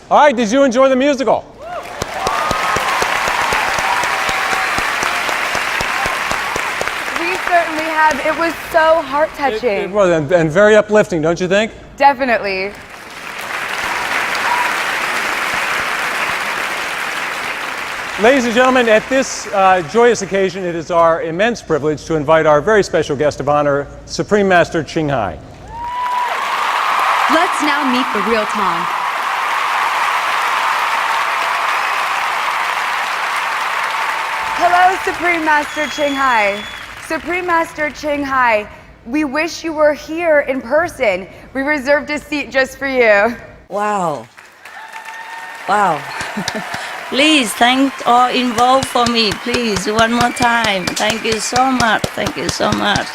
All right, did you enjoy the musical? We certainly have. It was so heart-touching. It was, and very uplifting, don't you think? Definitely. Ladies and gentlemen, at this joyous occasion, it is our immense privilege to invite our very special guest of honor, Supreme Master Ching Hai. Let's now meet the real Tom. Hello, Supreme Master Ching Hai. Supreme Master Ching Hai, we wish you were here in person. We reserved a seat just for you. Wow. Wow. Please, thank all involved for me. Please, one more time. Thank you so much. Thank you so much.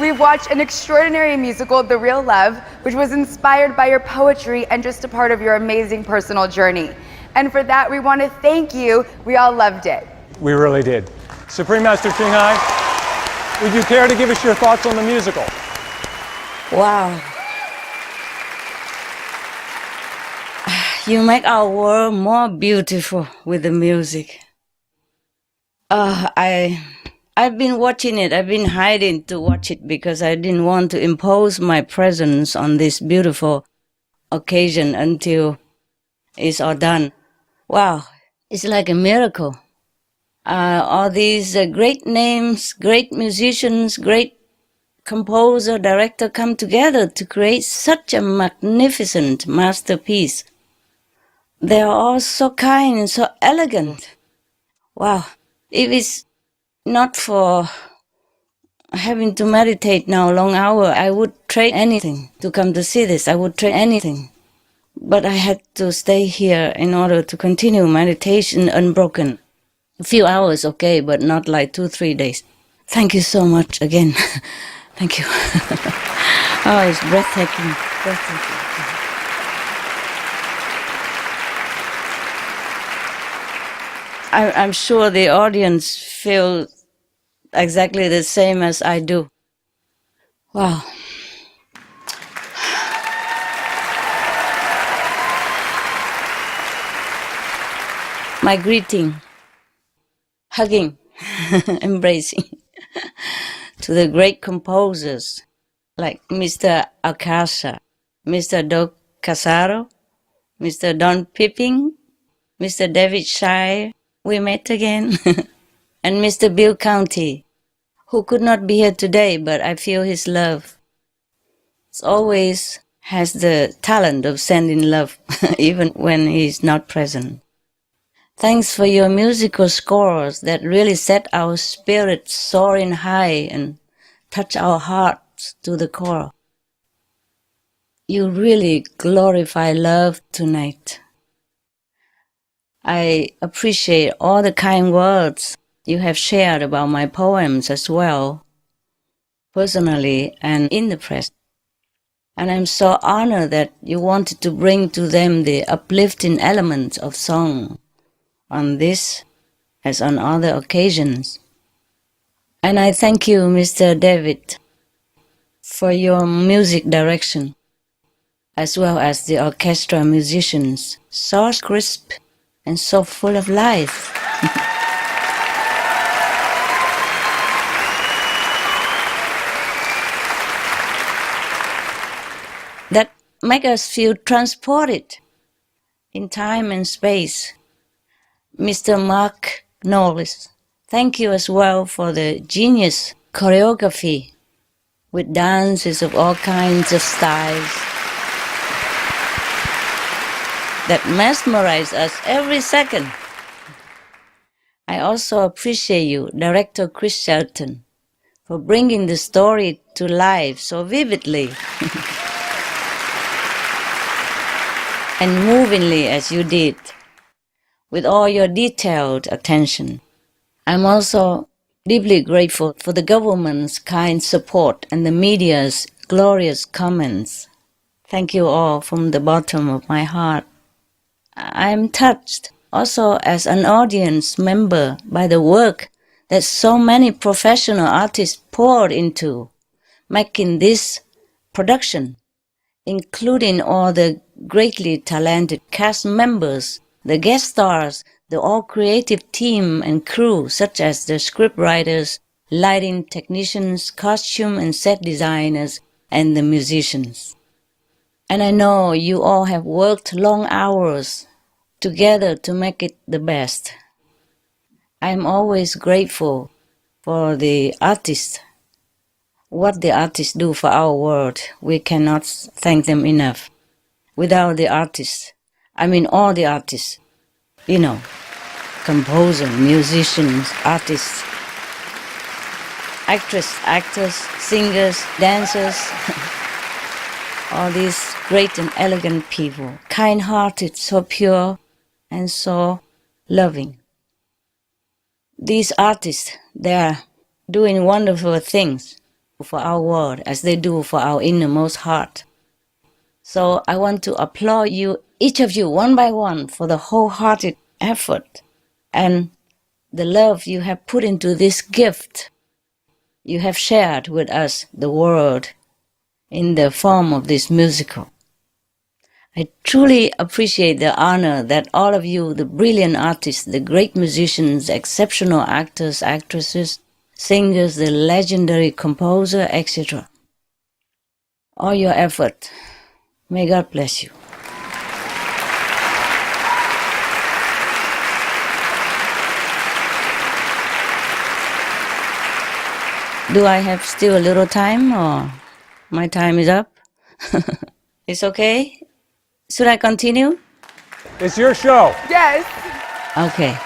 We've watched an extraordinary musical, The Real Love, which was inspired by your poetry and just a part of your amazing personal journey. And for that, we want to thank you. We all loved it. We really did. Supreme Master Ching Hai, would you care to give us your thoughts on the musical? Wow. You make our world more beautiful with the music. I've been watching it. I've been hiding to watch it because I didn't want to impose my presence on this beautiful occasion until it's all done. Wow, it's like a miracle. All these great names, great musicians, great composer, director come together to create such a magnificent masterpiece. They are all so kind and so elegant. Wow. If it's not for having to meditate now a long hour, I would trade anything to come to see this. I would trade anything. But I had to stay here in order to continue meditation unbroken. A few hours, okay, but not like 2-3 days. Thank you so much again. Thank you. Oh, it's breathtaking. Breathtaking. I'm sure the audience feel exactly the same as I do. Wow. My greeting, hugging, embracing to the great composers like Mr. Akasha, Mr. Doug Casaro, Mr. Don Pipping, Mr. David Shire, we met again, and Mr. Bill County, who could not be here today, but I feel his love. He always has the talent of sending love, even when he's not present. Thanks for your musical scores that really set our spirits soaring high and touch our hearts to the core. You really glorify love tonight. I appreciate all the kind words you have shared about my poems as well, personally and in the press. And I'm so honored that you wanted to bring to them the uplifting elements of song on this as on other occasions. And I thank you, Mr. David, for your music direction, as well as the orchestra musicians, so crisp and so full of life. That make us feel transported in time and space. Mr. Mark Knowles, thank you as well for the genius choreography with dances of all kinds of styles that mesmerize us every second. I also appreciate you, Director Chris Shelton, for bringing the story to life so vividly and movingly as you did, with all your detailed attention. I'm also deeply grateful for the government's kind support and the media's glorious comments. Thank you all from the bottom of my heart. I'm touched also as an audience member by the work that so many professional artists poured into making this production including all the greatly talented cast members, the guest stars, the all creative team and crew such as the scriptwriters, lighting technicians, costume and set designers, and the musicians. And I know you all have worked long hours together to make it the best. I'm always grateful for the artists. What the artists do for our world, we cannot thank them enough. Without the artists, I mean all the artists, composer, musicians, artists, actors, singers, dancers, all these great and elegant people, kind-hearted, so pure and so loving. These artists, they are doing wonderful things for our world as they do for our innermost heart. So I want to applaud you, each of you, one by one, for the wholehearted effort and the love you have put into this gift you have shared with us, the world, in the form of this musical. I truly appreciate the honor that all of you, the brilliant artists, the great musicians, exceptional actors, actresses, singers, the legendary composer, etc. All your effort. May God bless you. Do I have still a little time or my time is up? It's okay? Should I continue? It's your show. Yes. Okay.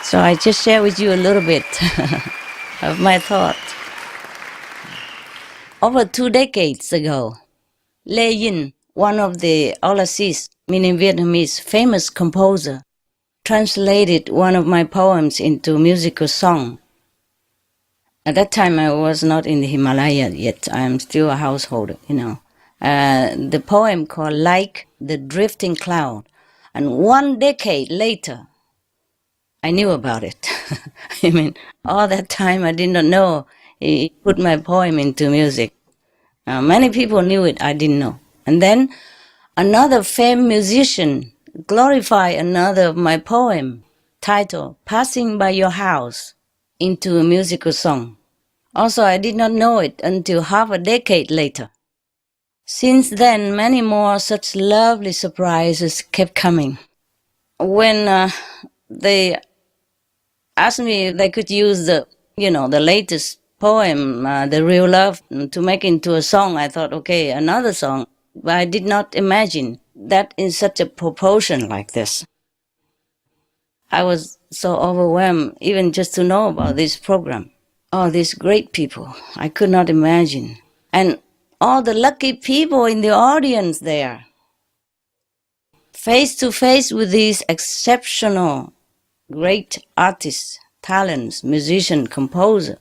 So I just share with you a little bit of my thought. Over 2 decades ago, Lê Yin, one of the Olasis, meaning Vietnamese, famous composer, translated one of my poems into musical song. At that time, I was not in the Himalaya yet. I am still a householder, The poem called Like the Drifting Cloud. And 1 decade later, I knew about it. I mean, all that time I did not know he put my poem into music. Many people knew it, I didn't know. And then another famed musician glorified another of my poem, titled Passing by Your House, into a musical song. Also, I did not know it until half a decade later. Since then, many more such lovely surprises kept coming. When they asked me if they could use the latest poem, The Real Love, to make into a song, I thought, okay, another song. But I did not imagine that in such a proportion like this. I was so overwhelmed even just to know about this program. All these great people, I could not imagine. And all the lucky people in the audience there. Face to face with these exceptional, great artists, talents, musician, composer.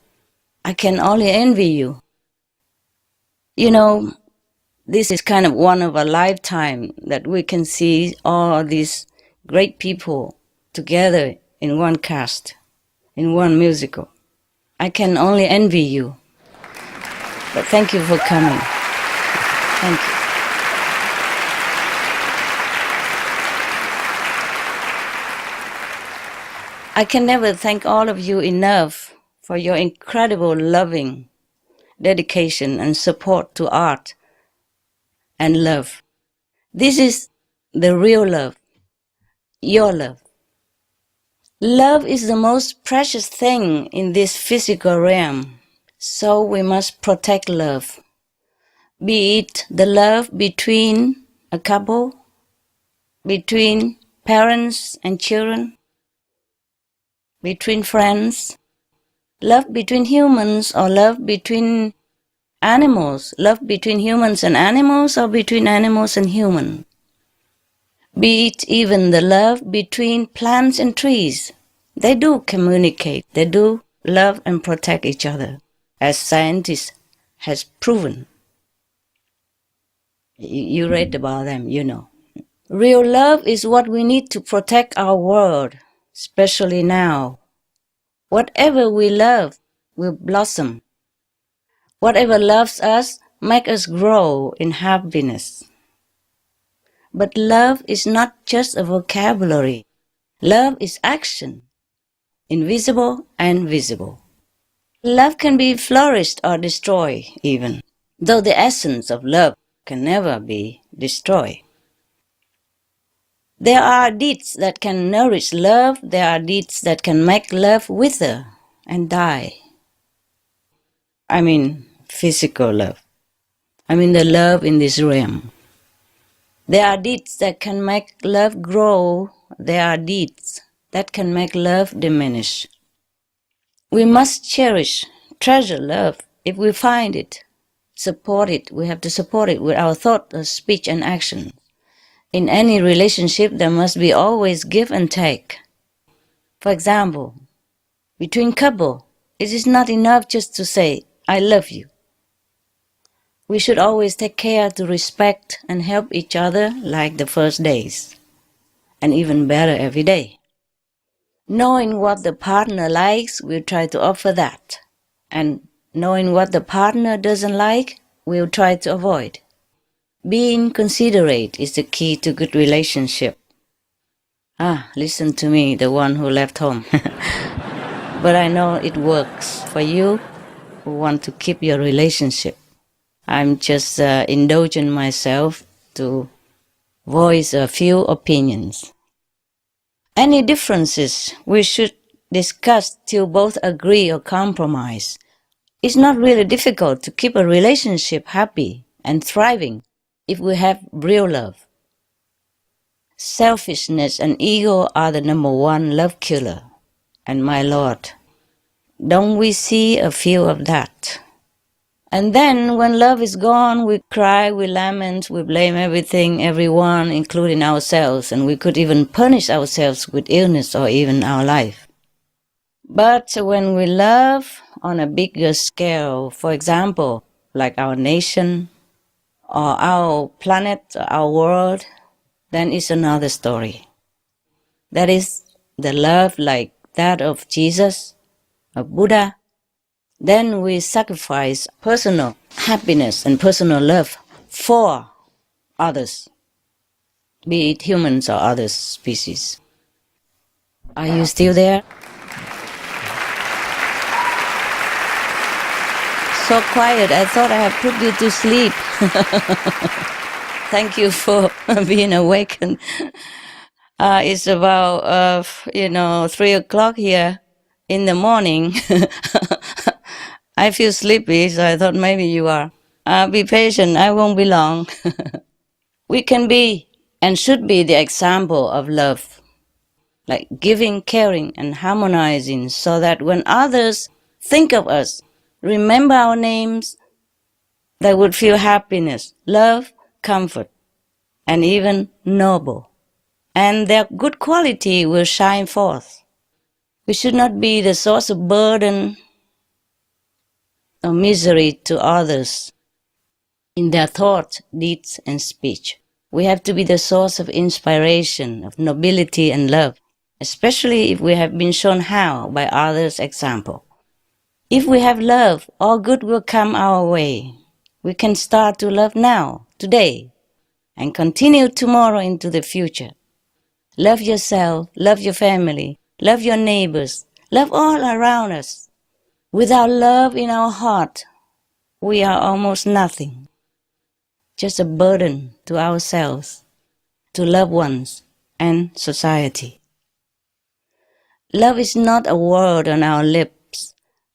I can only envy you. This is kind of one of a lifetime that we can see all these great people together in one cast, in one musical. I can only envy you. But thank you for coming. Thank you. I can never thank all of you enough for your incredible loving dedication and support to art and love. This is the real love, your love. Love is the most precious thing in this physical realm, so we must protect love. Be it the love between a couple, between parents and children, between friends, love between humans or love between animals, love between humans and animals or between animals and humans. Be it even the love between plants and trees. They do communicate, they do love and protect each other, as scientists has proven. You read about them, Real love is what we need to protect our world, especially now. Whatever we love will blossom. Whatever loves us make us grow in happiness. But love is not just a vocabulary. Love is action, invisible and visible. Love can be flourished or destroyed even, though the essence of love can never be destroyed. There are deeds that can nourish love, there are deeds that can make love wither and die. I mean physical love. I mean the love in this realm. There are deeds that can make love grow, there are deeds that can make love diminish. We must cherish, treasure love if we find it. Support it. We have to support it with our thought, speech, and action. In any relationship, there must be always give and take. For example, between couple, it is not enough just to say, I love you. We should always take care to respect and help each other like the first days, and even better every day. Knowing what the partner likes, we'll try to offer that. And knowing what the partner doesn't like, we'll try to avoid. Being considerate is the key to good relationship. Listen to me, the one who left home. But I know it works for you who want to keep your relationship. I'm just indulging myself to voice a few opinions. Any differences we should discuss till both agree or compromise. It's not really difficult to keep a relationship happy and thriving if we have real love. Selfishness and ego are the number one love killer. And my Lord, don't we see a few of that? And then when love is gone, we cry, we lament, we blame everything, everyone, including ourselves, and we could even punish ourselves with illness or even our life. But when we love on a bigger scale, for example, like our nation or our planet, our world, then it's another story. That is the love like that of Jesus, of Buddha. Then we sacrifice personal happiness and personal love for others, be it humans or other species. Are you still there? So quiet, I thought I had put you to sleep. Thank you for being awakened. It's about, 3 o'clock here in the morning. I feel sleepy, so I thought maybe you are. Be patient, I won't be long. We can be and should be the example of love, like giving, caring, and harmonizing, so that when others think of us, remember our names, they would feel happiness, love, comfort, and even noble. And their good quality will shine forth. We should not be the source of burden or misery to others in their thoughts, deeds, and speech. We have to be the source of inspiration, of nobility and love, especially if we have been shown how by others' example. If we have love, all good will come our way. We can start to love now, today, and continue tomorrow into the future. Love yourself, love your family, love your neighbors, love all around us. Without love in our heart, we are almost nothing. Just a burden to ourselves, to loved ones, and society. Love is not a word on our lips.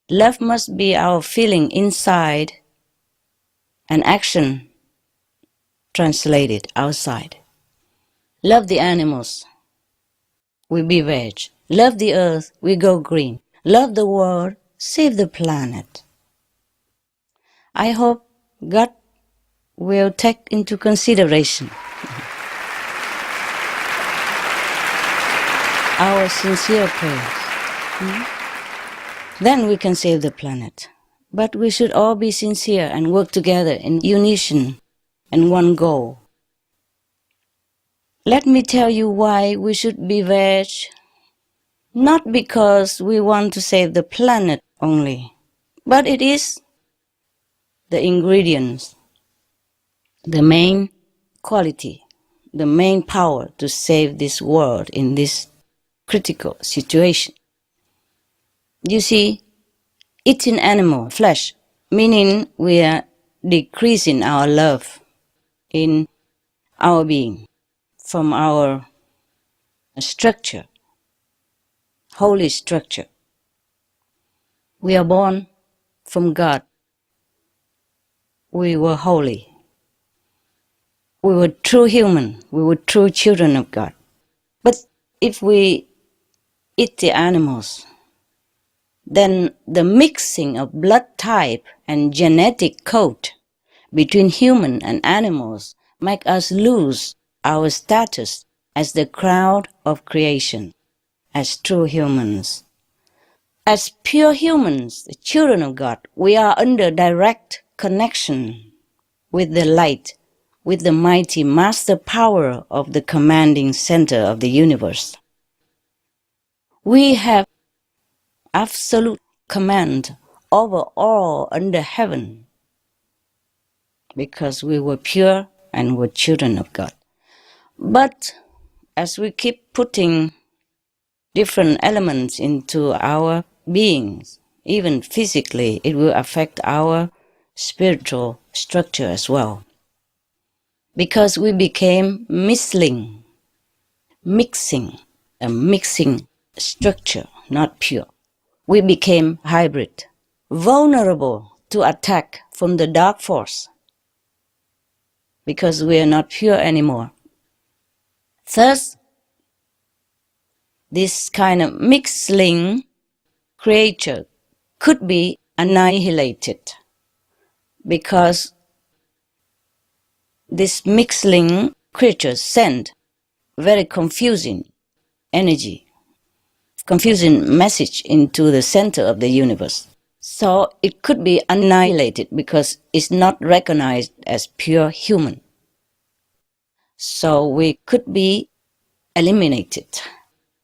Love must be our feeling inside and action translated outside. Love the animals, we be veg. Love the earth, we go green. Love the world, save the planet. I hope God will take into consideration our sincere prayers. Then we can save the planet. But we should all be sincere and work together in unison and one goal. Let me tell you why we should be veg. Not because we want to save the planet only, but it is the ingredients the main quality, the main power to save this world in this critical situation. You see, eating animal flesh, meaning we are decreasing our love in our being from our structure, holy structure. We are born from God. We were holy. We were true human. We were true children of God. But if we eat the animals, then the mixing of blood type and genetic code between human and animals make us lose our status as the crown of creation, as true humans. As pure humans, the children of God, we are under direct connection with the light, with the mighty master power of the commanding center of the universe. We have absolute command over all under heaven because we were pure and were children of God. But as we keep putting different elements into our beings, even physically, it will affect our spiritual structure as well. Because we became mixing a mixing structure, not pure. We became hybrid, vulnerable to attack from the dark force, because we are not pure anymore. Thus, this kind of mixing creature could be annihilated, because this mixing creature send very confusing energy, confusing message into the center of the universe. So it could be annihilated because it's not recognized as pure human. So we could be eliminated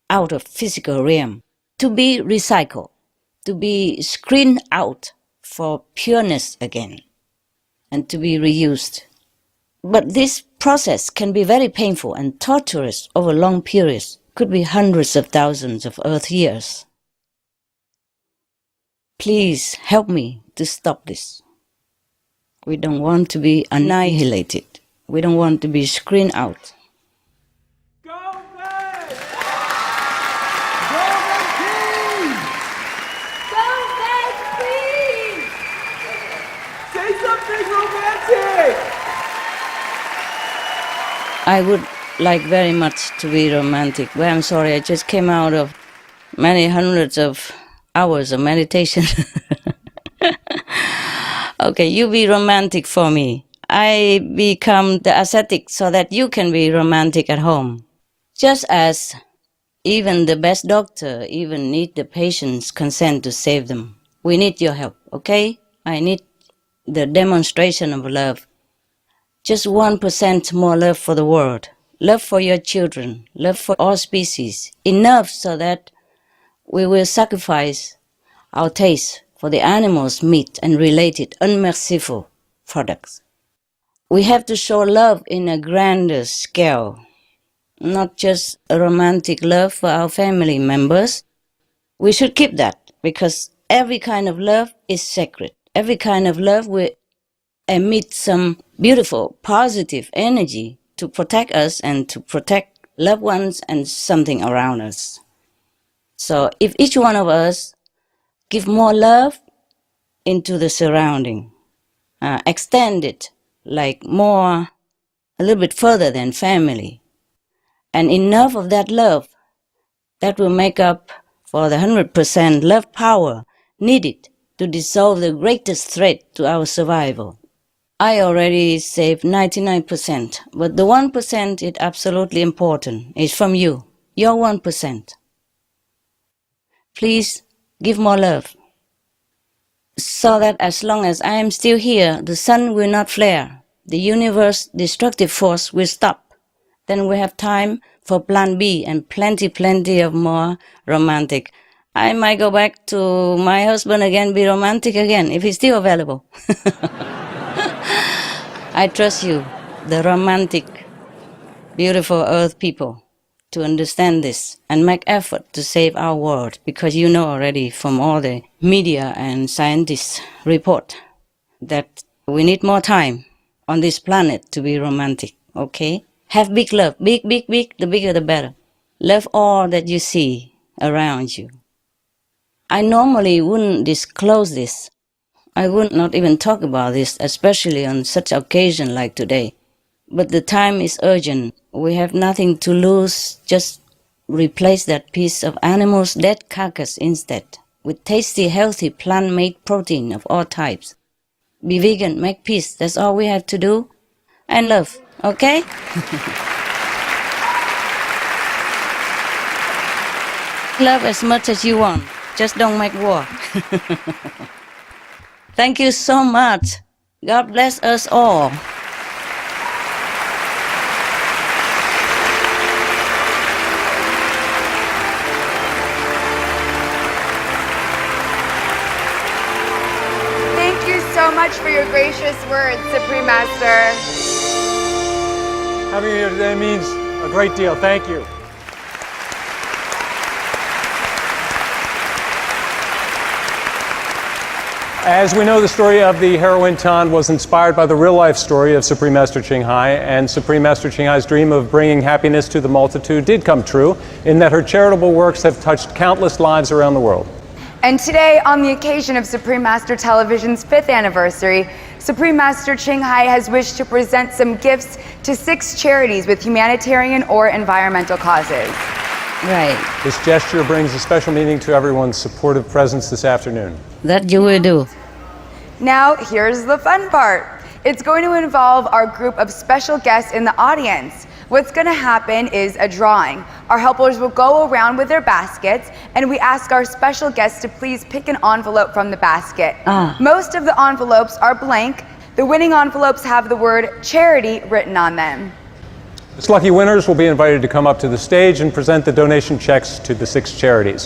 out of physical realm to be recycled, to be screened out for pureness again, and to be reused. But this process can be very painful and torturous over long periods, could be hundreds of thousands of Earth years. Please help me to stop this. We don't want to be annihilated. We don't want to be screened out. Go Meg! Go Meg Queen! Go Meg Queen! Say something romantic! I would like very much to be romantic, but I'm sorry, I just came out of many hundreds of hours of meditation. Okay, you be romantic for me. I become the ascetic so that you can be romantic at home. Just as even the best doctor even need the patient's consent to save them. We need your help, okay? I need the demonstration of love. Just 1% more love for the world. Love for your children. Love for all species. Enough so that we will sacrifice our taste for the animals' meat and related unmerciful products. We have to show love in a grander scale, not just a romantic love for our family members. We should keep that because every kind of love is sacred. Every kind of love will emit some beautiful, positive energy to protect us and to protect loved ones and something around us. So if each one of us give more love into the surrounding, extend it like more, a little bit further than family, and enough of that love, that will make up for the 100% love power needed to dissolve the greatest threat to our survival. I already saved 99%, but the 1% is absolutely important. It's from you, your 1%. Please give more love, so that as long as I am still here, the sun will not flare, the universe destructive force will stop. Then we have time for plan B and plenty of more romantic. I might go back to my husband again, be romantic again, if he's still available. I trust you, the romantic, beautiful earth people, to understand this and make effort to save our world, because you know already from all the media and scientists report that we need more time on this planet to be romantic, okay? Have big love, big, big, big, the bigger the better. Love all that you see around you. I normally wouldn't disclose this. I would not even talk about this, especially on such occasion like today. But the time is urgent. We have nothing to lose. Just replace that piece of animal's dead carcass instead with tasty, healthy, plant-made protein of all types. Be vegan, make peace. That's all we have to do. And love, okay? Love as much as you want. Just don't make war. Thank you so much. God bless us all. Thank you so much for your gracious words, Supreme Master. Having you here today means a great deal. Thank you. As we know, the story of the heroine Tan was inspired by the real-life story of Supreme Master Ching Hai, and Supreme Master Ching Hai's dream of bringing happiness to the multitude did come true, in that her charitable works have touched countless lives around the world. And today, on the occasion of Supreme Master Television's 5th anniversary, Supreme Master Ching Hai has wished to present some gifts to 6 charities with humanitarian or environmental causes. Right. This gesture brings a special meaning to everyone's supportive presence this afternoon. That you will do. Now, here's the fun part. It's going to involve our group of special guests in the audience. What's going to happen is a drawing. Our helpers will go around with their baskets, and we ask our special guests to please pick an envelope from the basket. Most of the envelopes are blank. The winning envelopes have the word charity written on them. Its lucky winners will be invited to come up to the stage and present the donation checks to the 6 charities.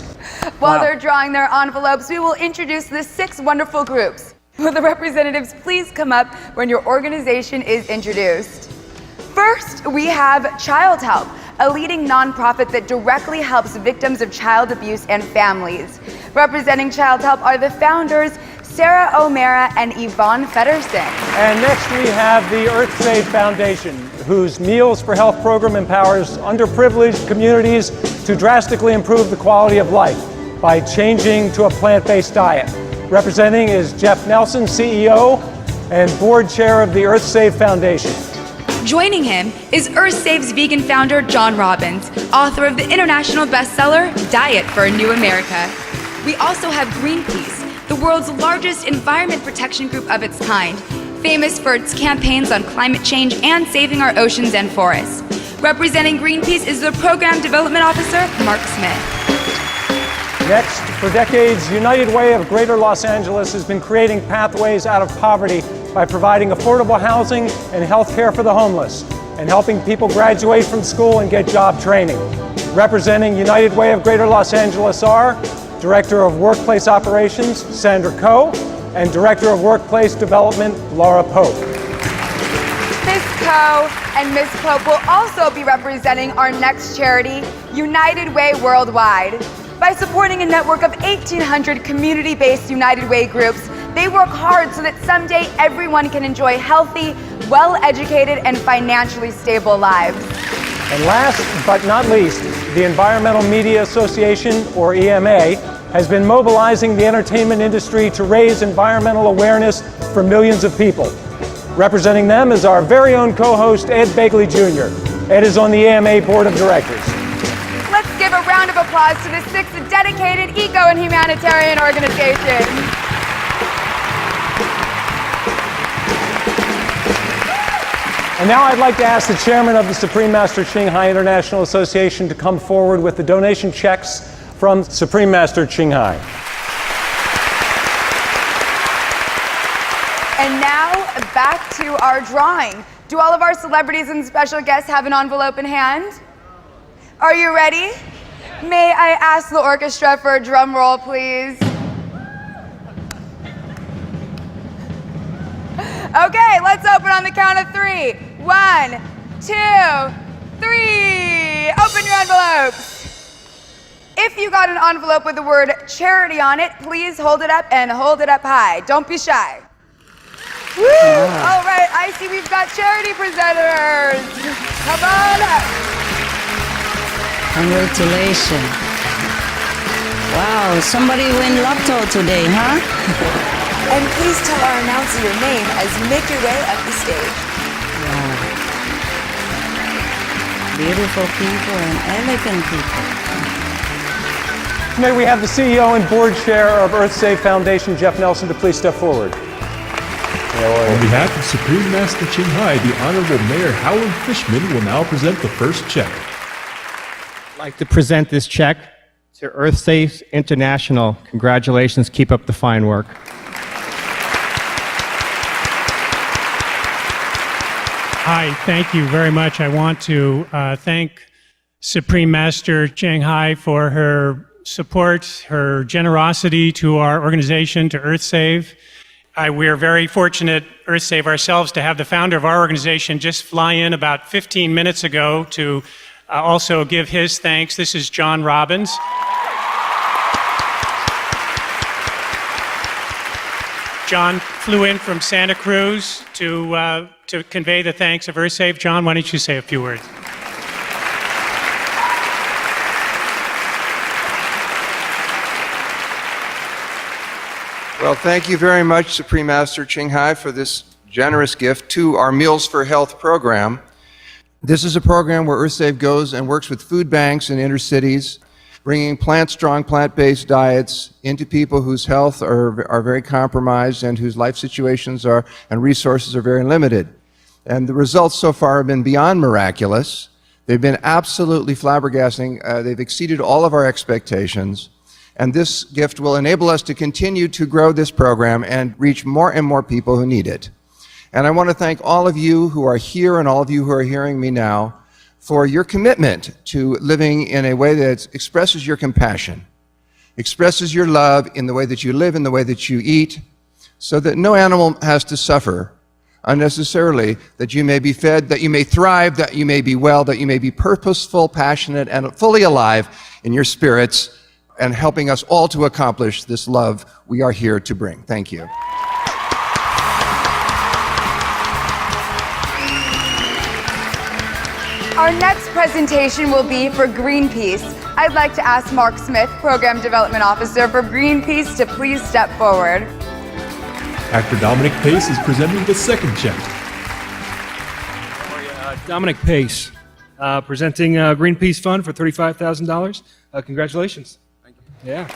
While they're drawing their envelopes, we will introduce the 6 wonderful groups. Will the representatives please come up when your organization is introduced? First, we have Child Help, a leading nonprofit that directly helps victims of child abuse and families. Representing Child Help are the founders, Sarah O'Mara and Yvonne Feddersen. And next we have the EarthSave Foundation, whose Meals for Health program empowers underprivileged communities to drastically improve the quality of life by changing to a plant-based diet. Representing is Jeff Nelson, CEO and board chair of the EarthSave Foundation. Joining him is EarthSave's vegan founder, John Robbins, author of the international bestseller, Diet for a New America. We also have Greenpeace, the world's largest environment protection group of its kind, famous for its campaigns on climate change and saving our oceans and forests. Representing Greenpeace is the Program Development Officer, Mark Smith. Next, for decades, United Way of Greater Los Angeles has been creating pathways out of poverty by providing affordable housing and health care for the homeless, and helping people graduate from school and get job training. Representing United Way of Greater Los Angeles are Director of Workplace Operations, Sandra Coe, and Director of Workplace Development, Laura Pope. Ms. Coe and Ms. Pope will also be representing our next charity, United Way Worldwide. By supporting a network of 1,800 community-based United Way groups, they work hard so that someday everyone can enjoy healthy, well-educated, and financially stable lives. And last but not least, the Environmental Media Association, or EMA, has been mobilizing the entertainment industry to raise environmental awareness for millions of people. Representing them is our very own co-host, Ed Begley Jr. Ed is on the EMA Board of Directors. Let's give a round of applause to the 6 dedicated eco and humanitarian organizations. And now I'd like to ask the chairman of the Supreme Master Ching Hai International Association to come forward with the donation checks from Supreme Master Ching Hai. And now, back to our drawing. Do all of our celebrities and special guests have an envelope in hand? Are you ready? May I ask the orchestra for a drum roll, please? Okay, let's open on the count of 3. 1, 2, 3. Open your envelopes. If you got an envelope with the word charity on it, please hold it up and hold it up high. Don't be shy. Woo! All right, I see we've got charity presenters. Come on up. Congratulations. Wow, somebody win lotto today, huh? And please tell our announcer your name as you make your way up the stage. Wow. Beautiful people and elegant people. May we have the CEO and board chair of EarthSave Foundation, Jeff Nelson, to please step forward. On behalf of Supreme Master Ching Hai, the Honorable Mayor Howard Fishman will now present the first check. I'd like to present this check to EarthSafe International. Congratulations, keep up the fine work. Hi, thank you very much. I want to thank Supreme Master Ching Hai for her support, her generosity to our organization, to EarthSave. We are very fortunate, EarthSave ourselves, to have the founder of our organization just fly in about 15 minutes ago to also give his thanks. This is John Robbins. John flew in from Santa Cruz to convey the thanks of EarthSave. John, why don't you say a few words? Well, thank you very much, Supreme Master Ching Hai, for this generous gift to our Meals for Health program. This is a program where EarthSave goes and works with food banks in inner cities, bringing plant-strong, plant-based diets into people whose health are very compromised and whose life situations and resources are very limited. And the results so far have been beyond miraculous. They've been absolutely flabbergasting. They've exceeded all of our expectations. And this gift will enable us to continue to grow this program and reach more and more people who need it. And I want to thank all of you who are here and all of you who are hearing me now for your commitment to living in a way that expresses your compassion, expresses your love in the way that you live, in the way that you eat, so that no animal has to suffer unnecessarily, that you may be fed, that you may thrive, that you may be well, that you may be purposeful, passionate, and fully alive in your spirits, and helping us all to accomplish this love we are here to bring. Thank you. Our next presentation will be for Greenpeace. I'd like to ask Mark Smith, Program Development Officer for Greenpeace, to please step forward. Actor Dominic Pace is presenting the second check. Dominic Pace, presenting Greenpeace Fund for $35,000. Congratulations. Thank you. Yeah.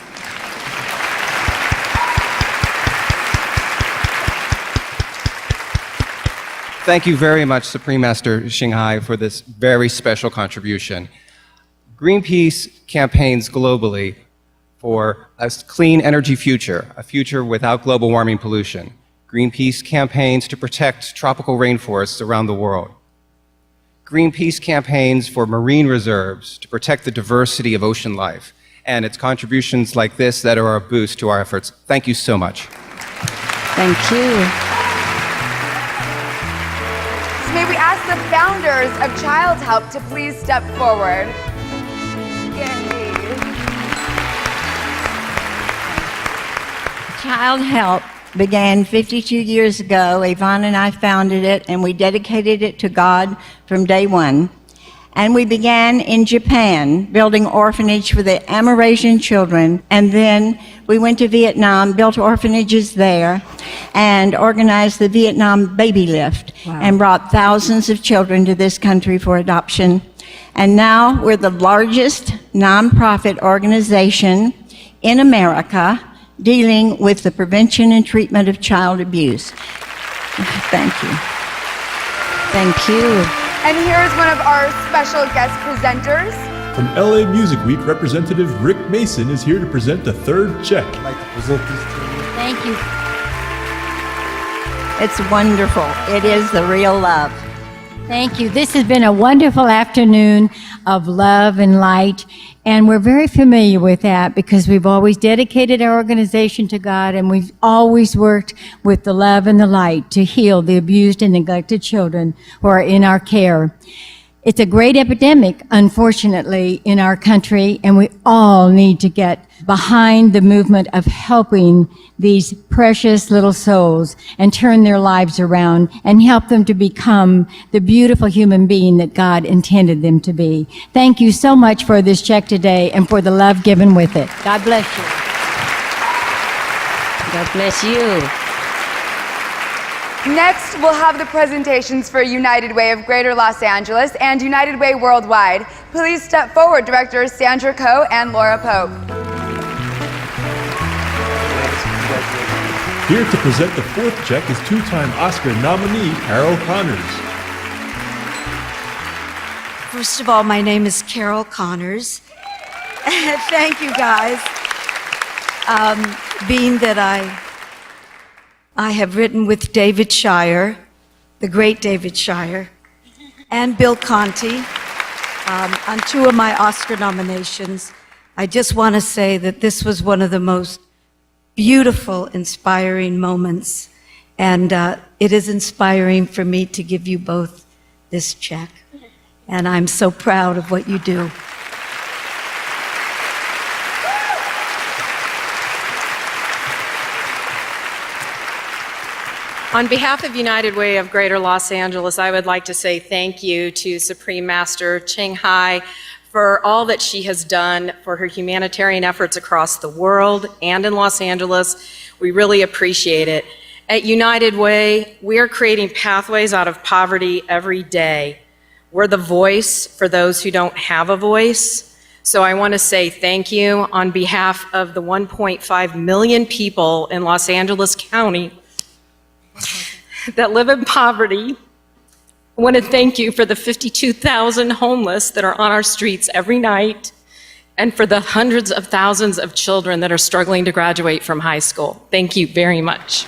Thank you very much, Supreme Master Ching Hai, for this very special contribution. Greenpeace campaigns globally for a clean energy future, a future without global warming pollution. Greenpeace campaigns to protect tropical rainforests around the world. Greenpeace campaigns for marine reserves to protect the diversity of ocean life. And it's contributions like this that are a boost to our efforts. Thank you so much. Thank you. May we ask the founders of Child Help to please step forward. Yay. Child Help began 52 years ago. Yvonne and I founded it, and we dedicated it to God from day one. And we began in Japan, building orphanage for the Amerasian children. And then we went to Vietnam, built orphanages there, and organized the Vietnam Baby Lift, and brought thousands of children to this country for adoption. And now we're the largest nonprofit organization in America dealing with the prevention and treatment of child abuse. Thank you. Thank you. And here's one of our special guest presenters. From LA Music Week, Representative Rick Mason is here to present the third check. I'd like to present these to you. Thank you. It's wonderful. It is the real love. Thank you. This has been a wonderful afternoon of love and light. And we're very familiar with that because we've always dedicated our organization to God, and we've always worked with the love and the light to heal the abused and neglected children who are in our care. It's a great epidemic, unfortunately, in our country, and we all need to get behind the movement of helping these precious little souls and turn their lives around and help them to become the beautiful human being that God intended them to be. Thank you so much for this check today and for the love given with it. God bless you. God bless you. Next, we'll have the presentations for United Way of Greater Los Angeles and United Way Worldwide. Please step forward, Directors Sandra Coe and Laura Pope. Here to present the fourth check is two-time Oscar nominee Carol Connors. First of all, my name is Carol Connors. Thank you, guys. Being that I have written with David Shire, the great David Shire, and Bill Conti on two of my Oscar nominations. I just want to say that this was one of the most beautiful, inspiring moments, and it is inspiring for me to give you both this check. And I'm so proud of what you do. On behalf of United Way of Greater Los Angeles, I would like to say thank you to Supreme Master Ching Hai for all that she has done for her humanitarian efforts across the world and in Los Angeles. We really appreciate it. At United Way, we are creating pathways out of poverty every day. We're the voice for those who don't have a voice. So I want to say thank you on behalf of the 1.5 million people in Los Angeles County that live in poverty. I want to thank you for the 52,000 homeless that are on our streets every night and for the hundreds of thousands of children that are struggling to graduate from high school. Thank you very much.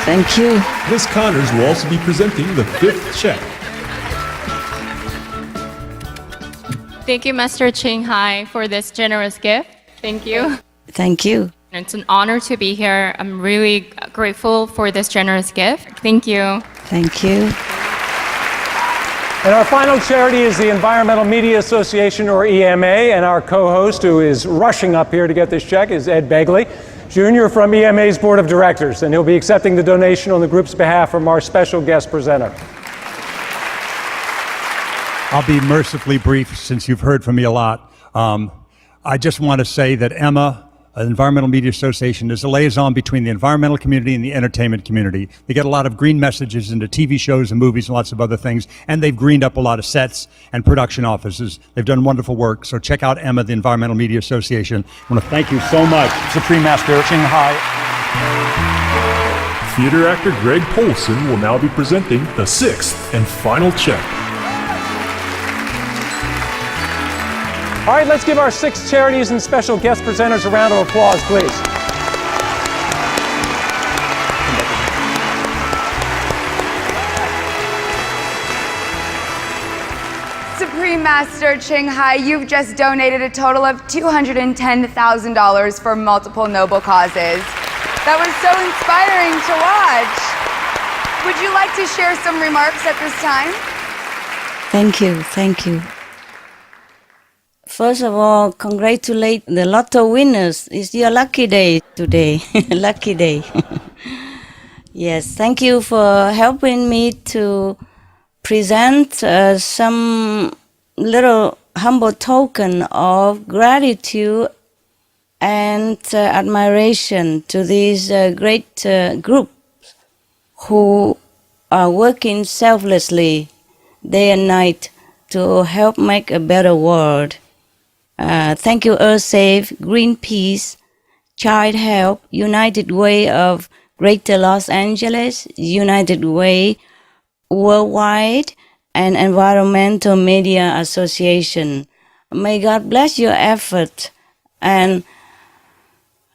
Thank you. Ms. Connors will also be presenting the fifth check. Thank you, Master Ching Hai, for this generous gift. Thank you. Thank you. It's an honor to be here. I'm really grateful for this generous gift. Thank you. Thank you. And our final charity is the Environmental Media Association, or EMA, and our co-host, who is rushing up here to get this check, is Ed Begley, Jr. from EMA's Board of Directors, and he'll be accepting the donation on the group's behalf from our special guest presenter. I'll be mercifully brief since you've heard from me a lot. I just want to say that EMA, Environmental Media Association, is a liaison between the environmental community and the entertainment community. They get a lot of green messages into TV shows and movies and lots of other things, and they've greened up a lot of sets and production offices. They've done wonderful work, so check out EMA, the Environmental Media Association. I want to thank you so much, Supreme Master Ching Hai. Theater actor Greg Polson will now be presenting the sixth and final check. All right, let's give our 6 charities and special guest presenters a round of applause, please. Supreme Master Ching Hai, you've just donated a total of $210,000 for multiple noble causes. That was so inspiring to watch. Would you like to share some remarks at this time? Thank you. Thank you. First of all, congratulate the lotto winners. It's your lucky day today. Lucky day. Yes, thank you for helping me to present some little humble token of gratitude and admiration to these great groups who are working selflessly day and night to help make a better world. Thank you, EarthSafe, Greenpeace, Child Help, United Way of Greater Los Angeles, United Way Worldwide, and Environmental Media Association. May God bless your effort and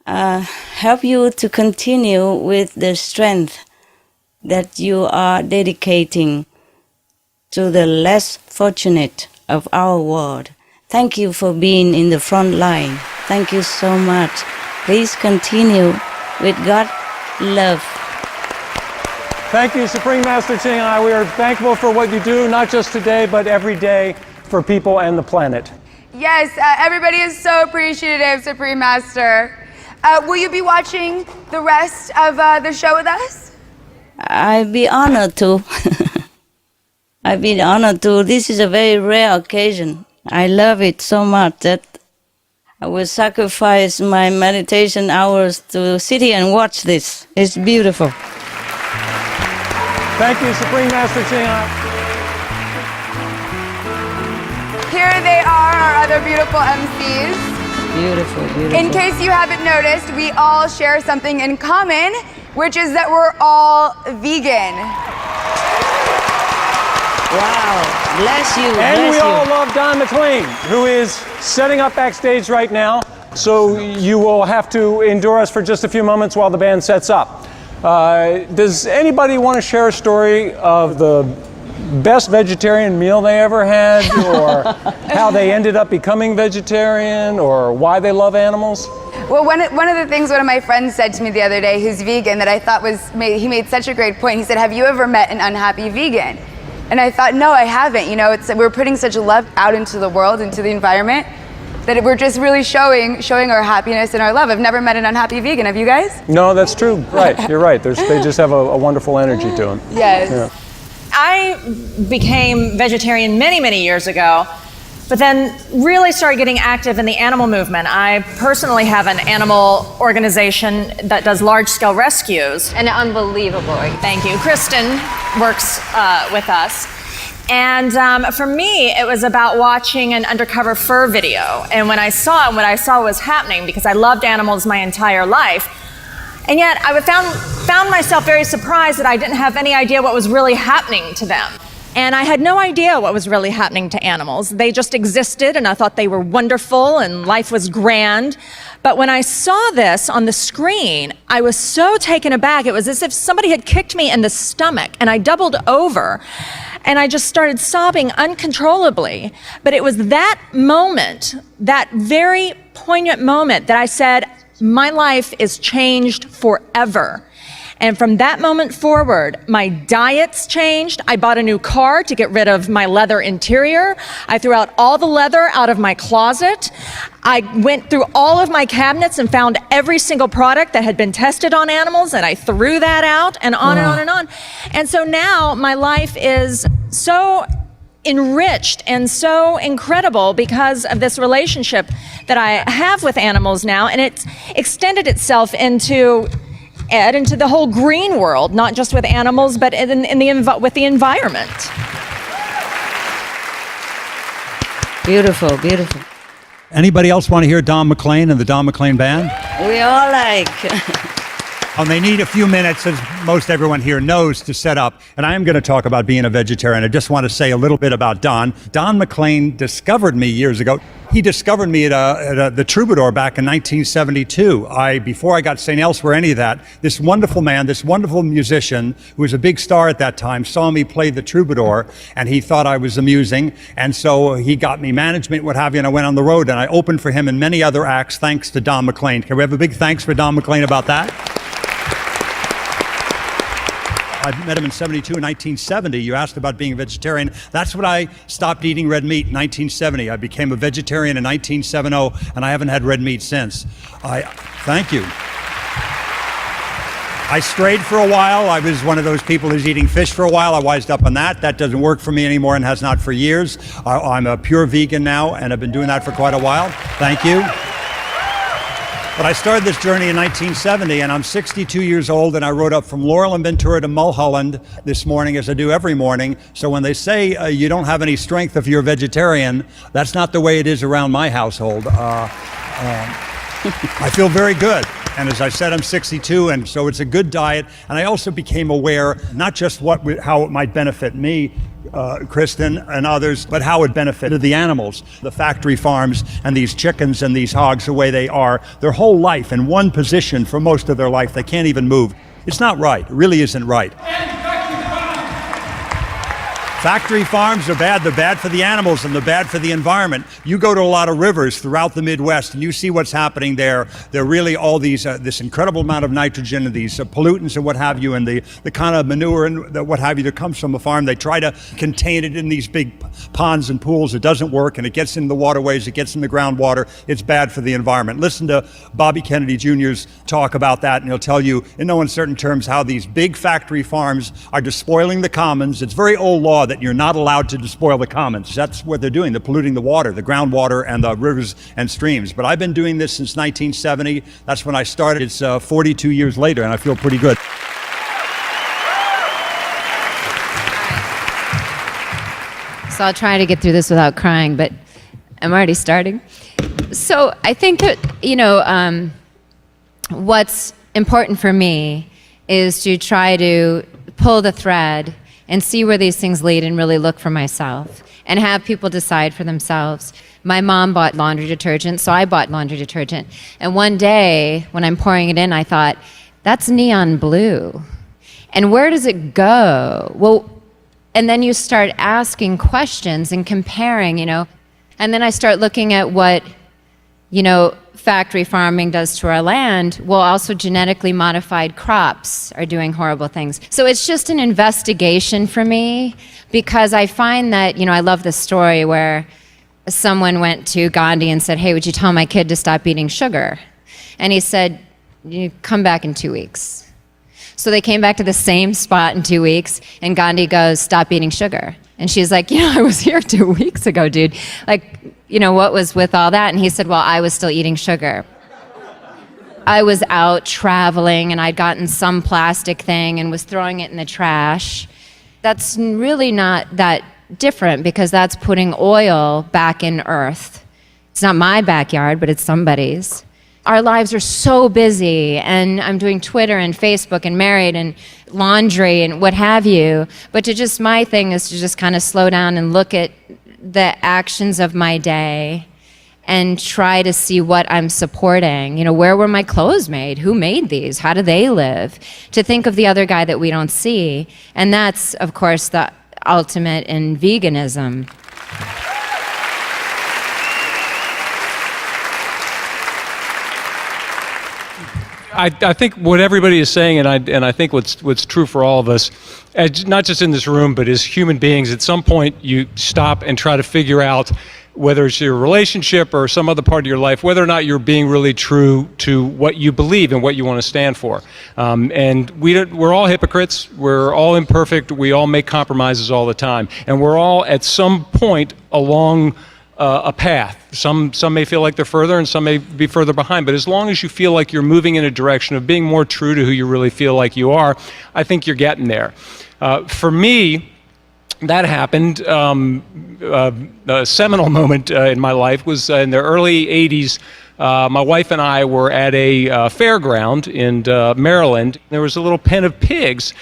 help you to continue with the strength that you are dedicating to the less fortunate of our world. Thank you for being in the front line. Thank you so much. Please continue with God love. Thank you, Supreme Master Ching Hai. We are thankful for what you do, not just today, but every day for people and the planet. Yes, everybody is so appreciative, Supreme Master. Will you be watching the rest of the show with us? I'd be honored to. I'd be honored to. This is a very rare occasion. I love it so much that I will sacrifice my meditation hours to sit here and watch this. It's beautiful. Thank you, Supreme Master Ching Hai. Here they are, our other beautiful MCs. Beautiful, beautiful. In case you haven't noticed, we all share something in common, which is that we're all vegan. Wow, bless you, And bless we you. all love Don McLean, who is setting up backstage right now. So you will have to endure us for just a few moments while the band sets up. Does anybody want to share a story of the best vegetarian meal they ever had, or how they ended up becoming vegetarian, or why they love animals? Well, one of the things one of my friends said to me the other day, who's vegan, that I thought he made such a great point. He said, "Have you ever met an unhappy vegan?" And I thought, no, I haven't. You know, we're putting such love out into the world, into the environment, that we're just really showing our happiness and our love. I've never met an unhappy vegan. Have you guys? No, that's true. Right, you're right. They just have a wonderful energy to them. Yes. Yeah. I became vegetarian many, many years ago, but then really started getting active in the animal movement. I personally have an animal organization that does large-scale rescues. And unbelievable. Thank you. Kristen works with us. And for me, it was about watching an undercover fur video. And when I saw it, what I saw was happening, because I loved animals my entire life. And yet I found myself very surprised that I didn't have any idea what was really happening to them. And I had no idea what was really happening to animals. They just existed, and I thought they were wonderful and life was grand. But when I saw this on the screen, I was so taken aback. It was as if somebody had kicked me in the stomach, and I doubled over. And I just started sobbing uncontrollably. But it was that moment, that very poignant moment, that I said, my life is changed forever. And from that moment forward, my diets changed. I bought a new car to get rid of my leather interior. I threw out all the leather out of my closet. I went through all of my cabinets and found every single product that had been tested on animals, and I threw that out, and on and on and on. And so now my life is so enriched and so incredible because of this relationship that I have with animals now, and it's extended itself into the whole green world, not just with animals, but with the environment. Beautiful, beautiful. Anybody else want to hear Don McLean and the Don McLean Band? We all like. They need a few minutes, as most everyone here knows, to set up. And I am going to talk about being a vegetarian. I just want to say a little bit about Don. Don McLean discovered me years ago. He discovered me at the Troubadour back in 1972. Before I got St. Elsewhere, any of that, this wonderful man, this wonderful musician, who was a big star at that time, saw me play the Troubadour, and he thought I was amusing. And so he got me management, what have you, and I went on the road, and I opened for him in many other acts, thanks to Don McLean. Can we have a big thanks for Don McLean about that? I met him in 72, 1970. You asked about being a vegetarian. That's when I stopped eating red meat in 1970. I became a vegetarian in 1970, and I haven't had red meat since. Thank you. I strayed for a while. I was one of those people who's eating fish for a while. I wised up on that. That doesn't work for me anymore and has not for years. I'm a pure vegan now, and I've been doing that for quite a while. Thank you. But I started this journey in 1970, and I'm 62 years old, and I rode up from Laurel and Ventura to Mulholland this morning, as I do every morning. So when they say you don't have any strength if you're a vegetarian, that's not the way it is around my household. I feel very good. And as I said, I'm 62, and so it's a good diet. And I also became aware, not just how it might benefit me, Kristen and others, but how it benefited the animals, the factory farms, and these chickens and these hogs, the way they are, their whole life in one position for most of their life. They can't even move. It's not right. It really isn't right. Factory farms are bad. They're bad for the animals and they're bad for the environment. You go to a lot of rivers throughout the Midwest and you see what's happening there. There are really all these, this incredible amount of nitrogen and these pollutants and what have you, and the kind of manure and what have you that comes from a farm. They try to contain it in these big ponds and pools. It doesn't work, and it gets in the waterways, it gets in the groundwater. It's bad for the environment. Listen to Bobby Kennedy Jr.'s talk about that, and he'll tell you in no uncertain terms how these big factory farms are despoiling the commons. It's very old law that you're not allowed to despoil the commons. That's what they're doing. They're polluting the water, the groundwater, and the rivers and streams. But I've been doing this since 1970. That's when I started. It's 42 years later, and I feel pretty good. So I'll try to get through this without crying, but I'm already starting. So I think that, what's important for me is to try to pull the thread and see where these things lead and really look for myself and have people decide for themselves. My mom bought laundry detergent, so I bought laundry detergent. And one day, when I'm pouring it in, I thought, that's neon blue. And where does it go? Well, and then you start asking questions and comparing, and then I start looking at what, factory farming does to our land. Well, also genetically modified crops are doing horrible things. So it's just an investigation for me, because I find that, I love this story where someone went to Gandhi and said, hey, would you tell my kid to stop eating sugar? And he said, you come back in 2 weeks. So they came back to the same spot in 2 weeks, and Gandhi goes, stop eating sugar. And she's like, I was here 2 weeks ago, dude. Like, what was with all that? And he said, well, I was still eating sugar. I was out traveling, and I'd gotten some plastic thing and was throwing it in the trash. That's really not that different, because that's putting oil back in earth. It's not my backyard, but it's somebody's. Our lives are so busy, and I'm doing Twitter and Facebook and married and laundry and what have you. But my thing is to just kind of slow down and look at the actions of my day and try to see what I'm supporting. Where were my clothes made? Who made these? How do they live? To think of the other guy that we don't see. And that's, of course, the ultimate in veganism. I think what everybody is saying, and I think what's true for all of us, not just in this room, but as human beings, at some point you stop and try to figure out, whether it's your relationship or some other part of your life, whether or not you're being really true to what you believe and what you want to stand for. And we're all hypocrites. We're all imperfect. We all make compromises all the time. And we're all at some point along a path. Some may feel like they're further, and some may be further behind. But as long as you feel like you're moving in a direction of being more true to who you really feel like you are, I think you're getting there. For me, that happened. A seminal moment in my life was in the early 80s. My wife and I were at a fairground in Maryland. There was a little pen of pigs.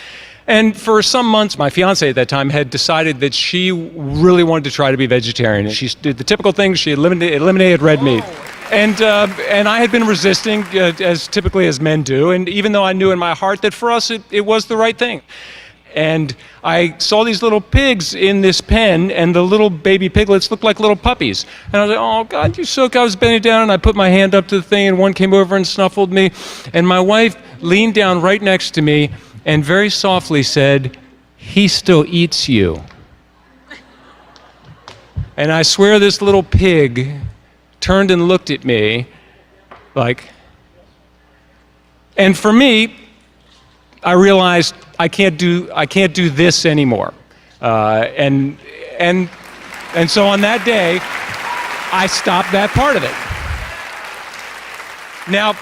And for some months, my fiance at that time had decided that she really wanted to try to be vegetarian. She did the typical things. She eliminated red meat. And I had been resisting, as typically as men do. And even though I knew in my heart that for us it was the right thing. And I saw these little pigs in this pen, and the little baby piglets looked like little puppies. And I was like, oh, God, you're so good. I was bending down, and I put my hand up to the thing, and one came over and snuffled me. And my wife leaned down right next to me and very softly said, he still eats you. And I swear this little pig turned and looked at me like, and for me, I realized I can't do this anymore. And so on that day, I stopped that part of it. Now,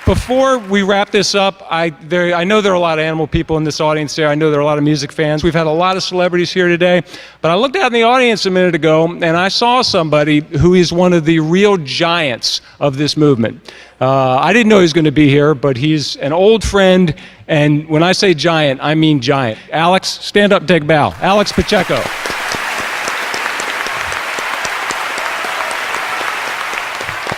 before we wrap this up, I know there are a lot of animal people in this audience there. I know there are a lot of music fans. We've had a lot of celebrities here today. But I looked out in the audience a minute ago, and I saw somebody who is one of the real giants of this movement. I didn't know he was going to be here, but he's an old friend. And when I say giant, I mean giant. Alex, stand up, take a bow. Alex Pacheco.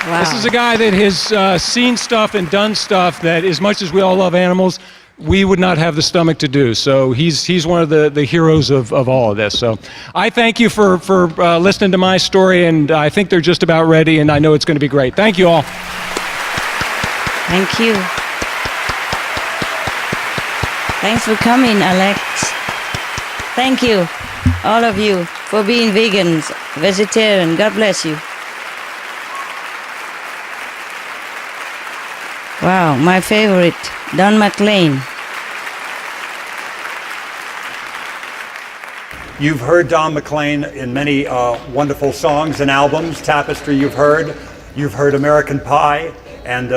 Wow. This is a guy that has seen stuff and done stuff that, as much as we all love animals, we would not have the stomach to do. So he's one of the heroes of all of this. So I thank you for listening to my story, and I think they're just about ready, and I know it's going to be great. Thank you all. Thank you. Thanks for coming, Alex. Thank you, all of you, for being vegans, vegetarian. God bless you. Wow, my favorite, Don McLean. You've heard Don McLean in many wonderful songs and albums. Tapestry you've heard American Pie, and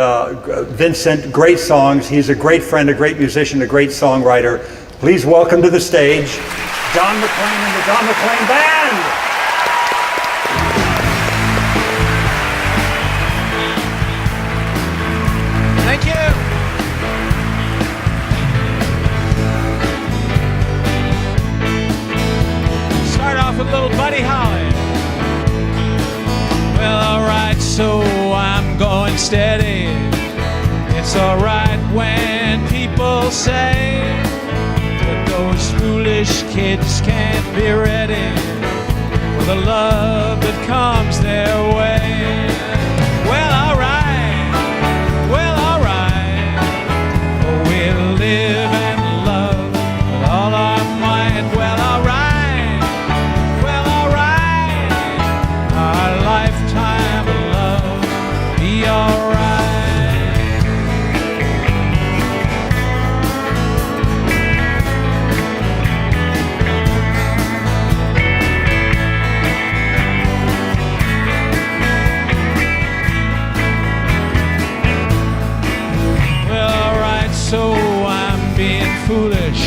Vincent, great songs. He's a great friend, a great musician, a great songwriter. Please welcome to the stage, Don McLean and the Don McLean Band. Thank you. Start off with a little Buddy Holly. Well, alright, so I'm going steady. It's alright when people say that those foolish kids can't be ready for the love that comes their way. Well, alright. We'll live and love with all our might. Well, alright. Our lifetime of love be alright. So I'm being foolish.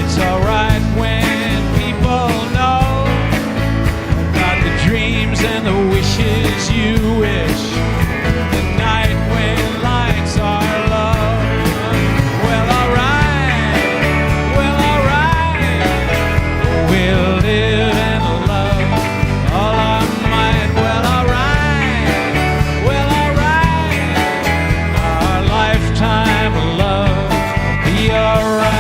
It's alright when people know about the dreams and the wishes you wish. The night when lights are low. Well, alright. We'll live and love all our might. Well, alright. Our lifetime of love be alright.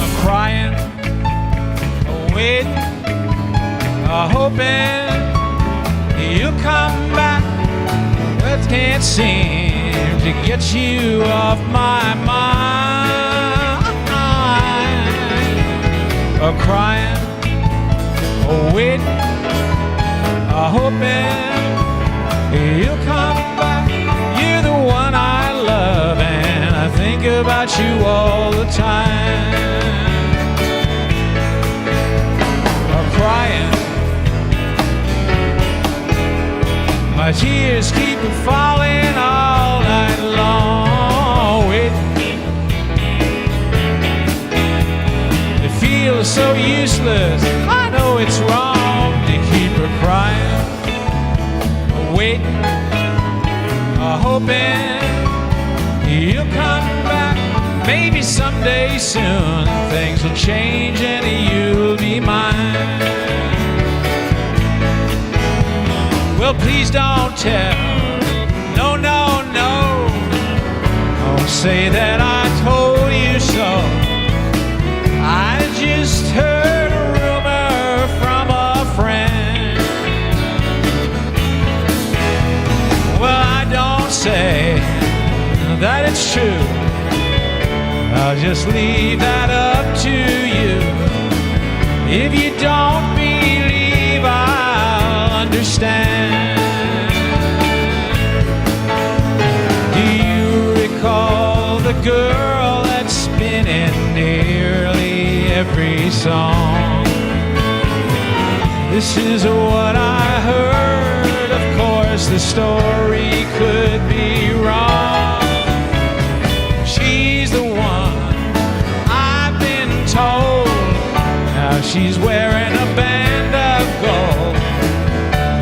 I'm crying, waiting, hoping you'll come back. But can't seem to get you off my mind. Crying, waiting, hoping you'll come back. You're the one I love, and I think about you all the time. Crying, my tears keep falling all night long. Waiting, it feels so useless. I know it's wrong to keep her crying. Waiting, hoping you'll come back. Maybe someday soon things will change and you'll be mine. Well, please don't tell, no, don't say that I told you so. I just heard a rumor from a friend. Well, I don't say that it's true, I'll just leave that up to you. If you don't believe, I'll understand. Do you recall the girl that's been in nearly every song? This is what I heard. Of course, the story could be wrong. She's the one I've been told. Now she's wearing a band of gold.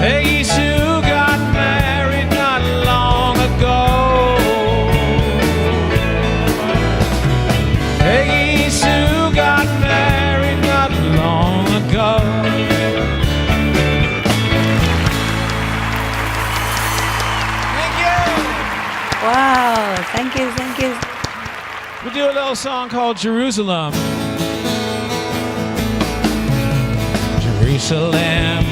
Peggy Sue got married not long ago. We'll do a little song called Jerusalem. Jerusalem,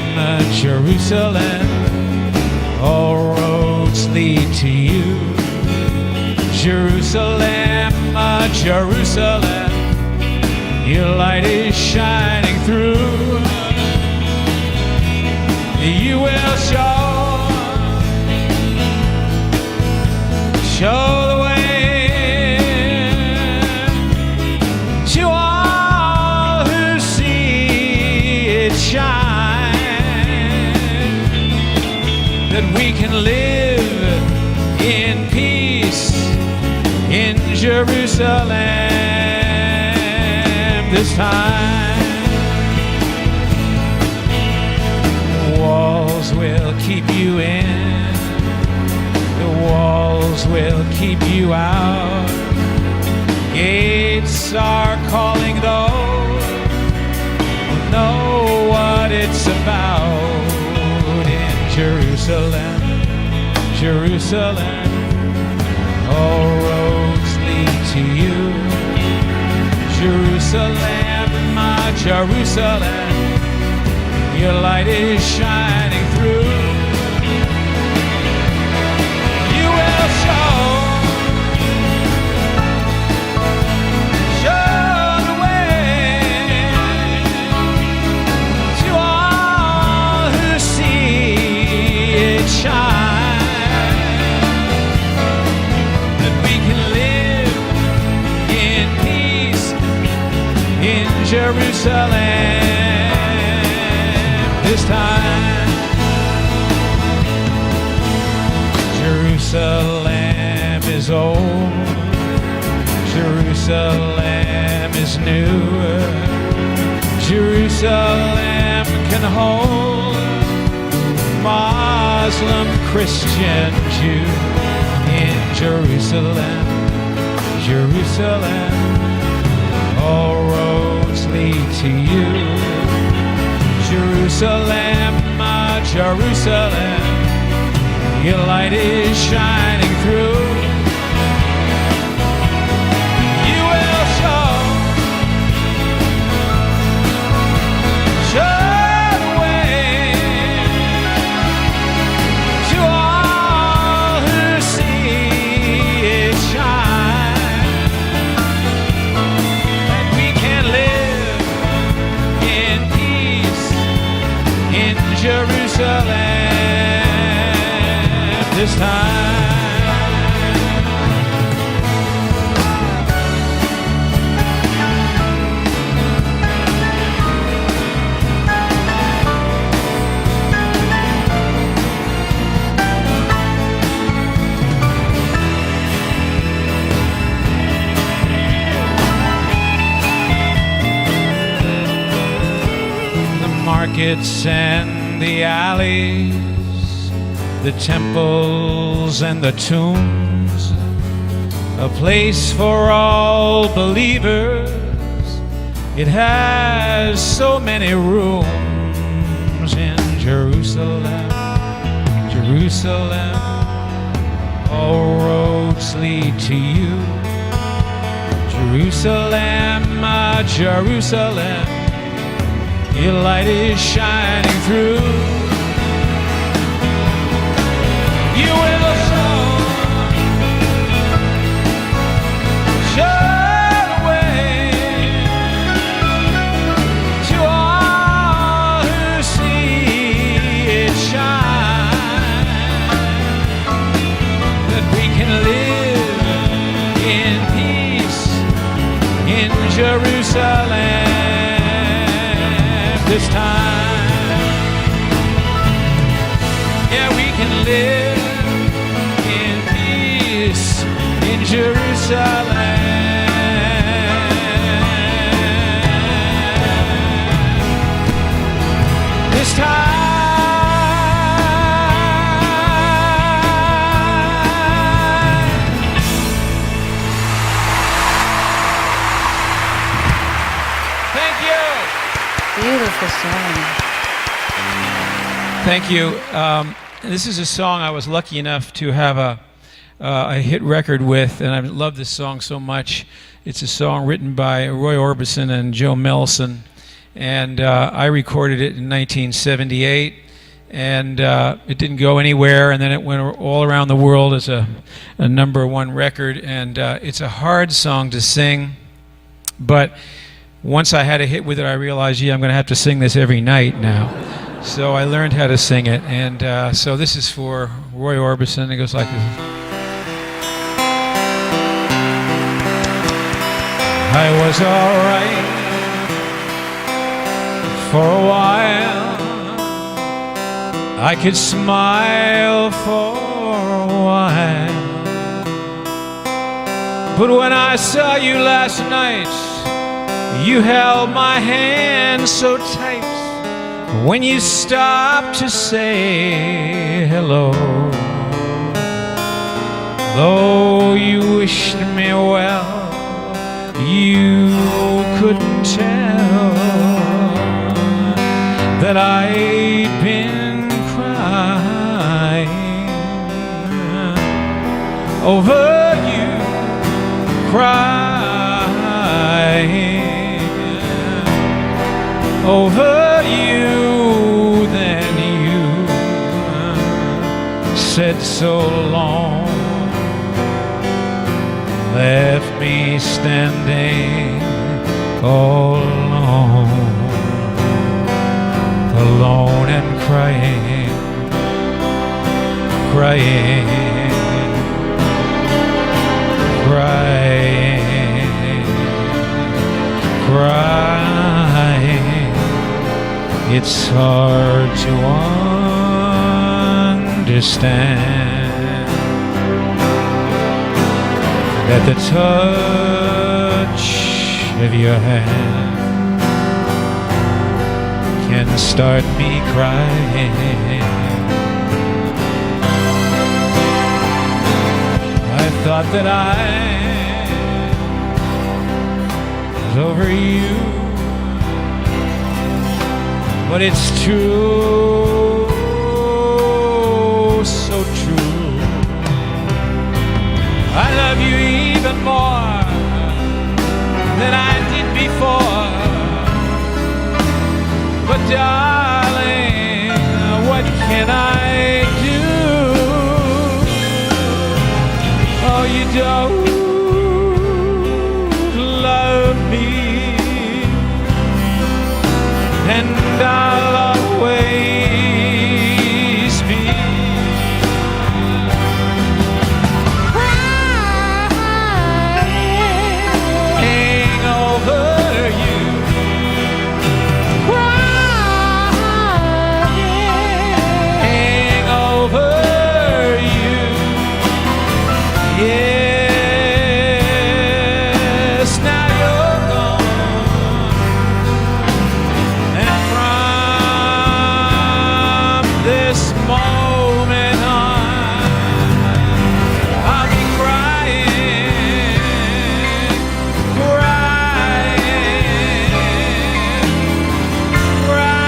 Jerusalem, all roads lead to you. Jerusalem, Jerusalem, your light is shining through. You will show the way to all who see it shine, that we can live in peace in Jerusalem this time. Walls will keep you in, the walls will keep you out. Gates are calling those who know what it's about. In Jerusalem, Jerusalem, all roads lead to you. Jerusalem, my Jerusalem, your light is shining through. You will show the way to all who see it shine, that we can live in peace in Jerusalem this time. Jerusalem is old, Jerusalem is new. Jerusalem can hold Muslim, Christian, Jew. In Jerusalem, Jerusalem, all roads lead to you. Jerusalem, my Jerusalem, your light is shining through. You will show the way to all who see it shine, that we can live in peace in Jerusalem this time. The markets and the alleys, the temples and the tombs, a place for all believers. It has so many rooms in Jerusalem, Jerusalem, all roads lead to you. Jerusalem, my Jerusalem, your light is shining through. You will show the way to all who see it shine, that we can live in peace in Jerusalem this time. Yeah, we can live in peace in Jerusalem this time. Thank you. Beautiful song. Thank you. This is a song I was lucky enough to have a hit record with, and I love this song so much. It's a song written by Roy Orbison and Joe Melson, and I recorded it in 1978, and it didn't go anywhere, and then it went all around the world as a #1 record, and it's a hard song to sing, but once I had a hit with it, I realized, I'm going to have to sing this every night now. So I learned how to sing it, and so this is for Roy Orbison. It goes like this. I was alright for a while. I could smile for a while. But when I saw you last night, you held my hand so tight. When you stopped to say hello, though you wished me well, you couldn't tell that I'd been crying over you, crying over you. Then you said so long, left me standing all alone, alone and crying, crying, crying, crying. It's hard to understand that the touch of your hand can start me crying. I thought that I was over you, but it's true, so true. I love you even more than I did before. But darling, what can I do? Oh, you don't love me, and I'll always be crying over you, crying over you. Yes, now you're gone, and from this moment on, I'll be crying, crying, crying, crying.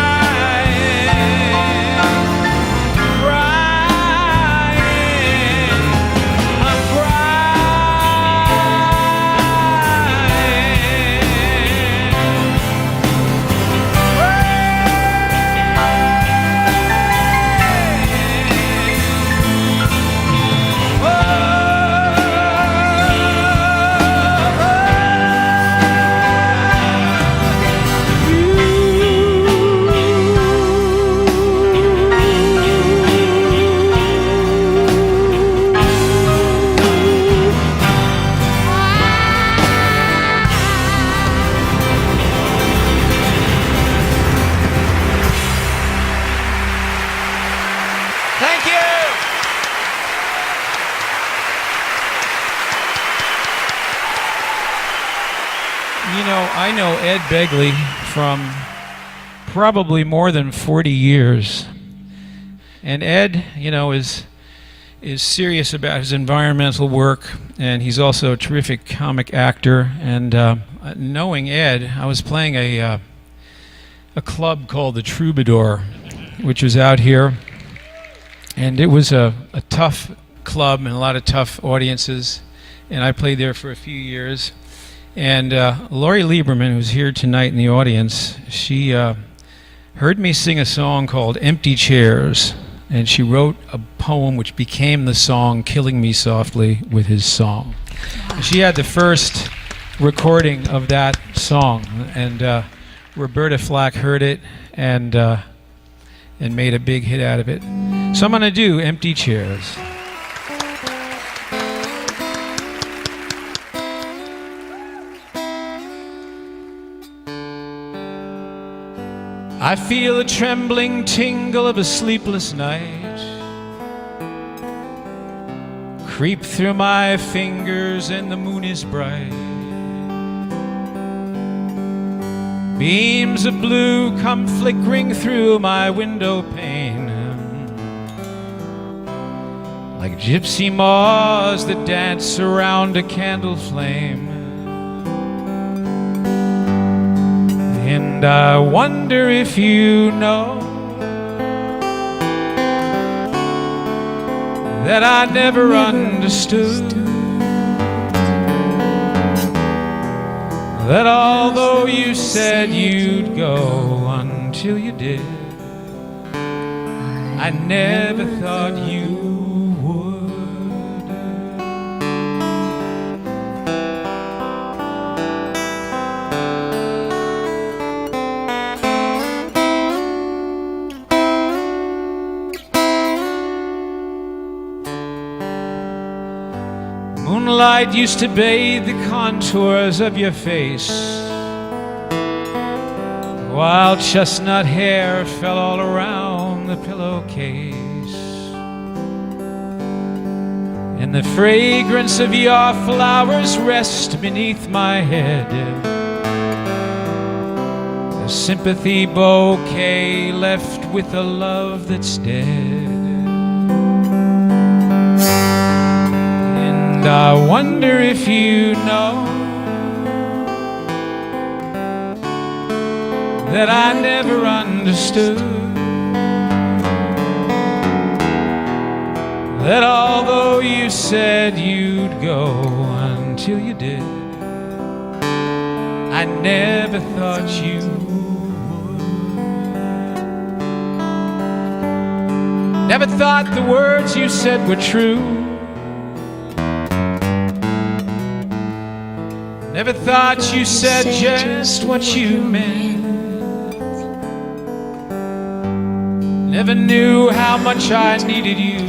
I'm Thank you. You know, I know Ed Begley from probably more than 40 years. And Ed, is serious about his environmental work, and he's also a terrific comic actor. And knowing Ed, I was playing a club called the Troubadour, which was out here. And it was a tough club and a lot of tough audiences, and I played there for a few years. And Lori Lieberman, who's here tonight in the audience, she heard me sing a song called Empty Chairs, and she wrote a poem which became the song Killing Me Softly with His Song. She had the first recording of that song, and Roberta Flack heard it and made a big hit out of it. So I'm going to do Empty Chairs. I feel a trembling tingle of a sleepless night creep through my fingers, and the moon is bright. Beams of blue come flickering through my window pane, like gypsy moths that dance around a candle flame. And I wonder if you know that I never understood that although you said you'd go until you did, I never thought you would. Moonlight used to bathe the contours of your face, while chestnut hair fell all around the pillowcase, and the fragrance of your flowers rest beneath my head, a sympathy bouquet left with a love that's dead. I wonder if you know that I never understood that although you said you'd go until you did, I never thought you would. Never thought the words you said were true. Never thought you said just what you meant. Never knew how much I needed you.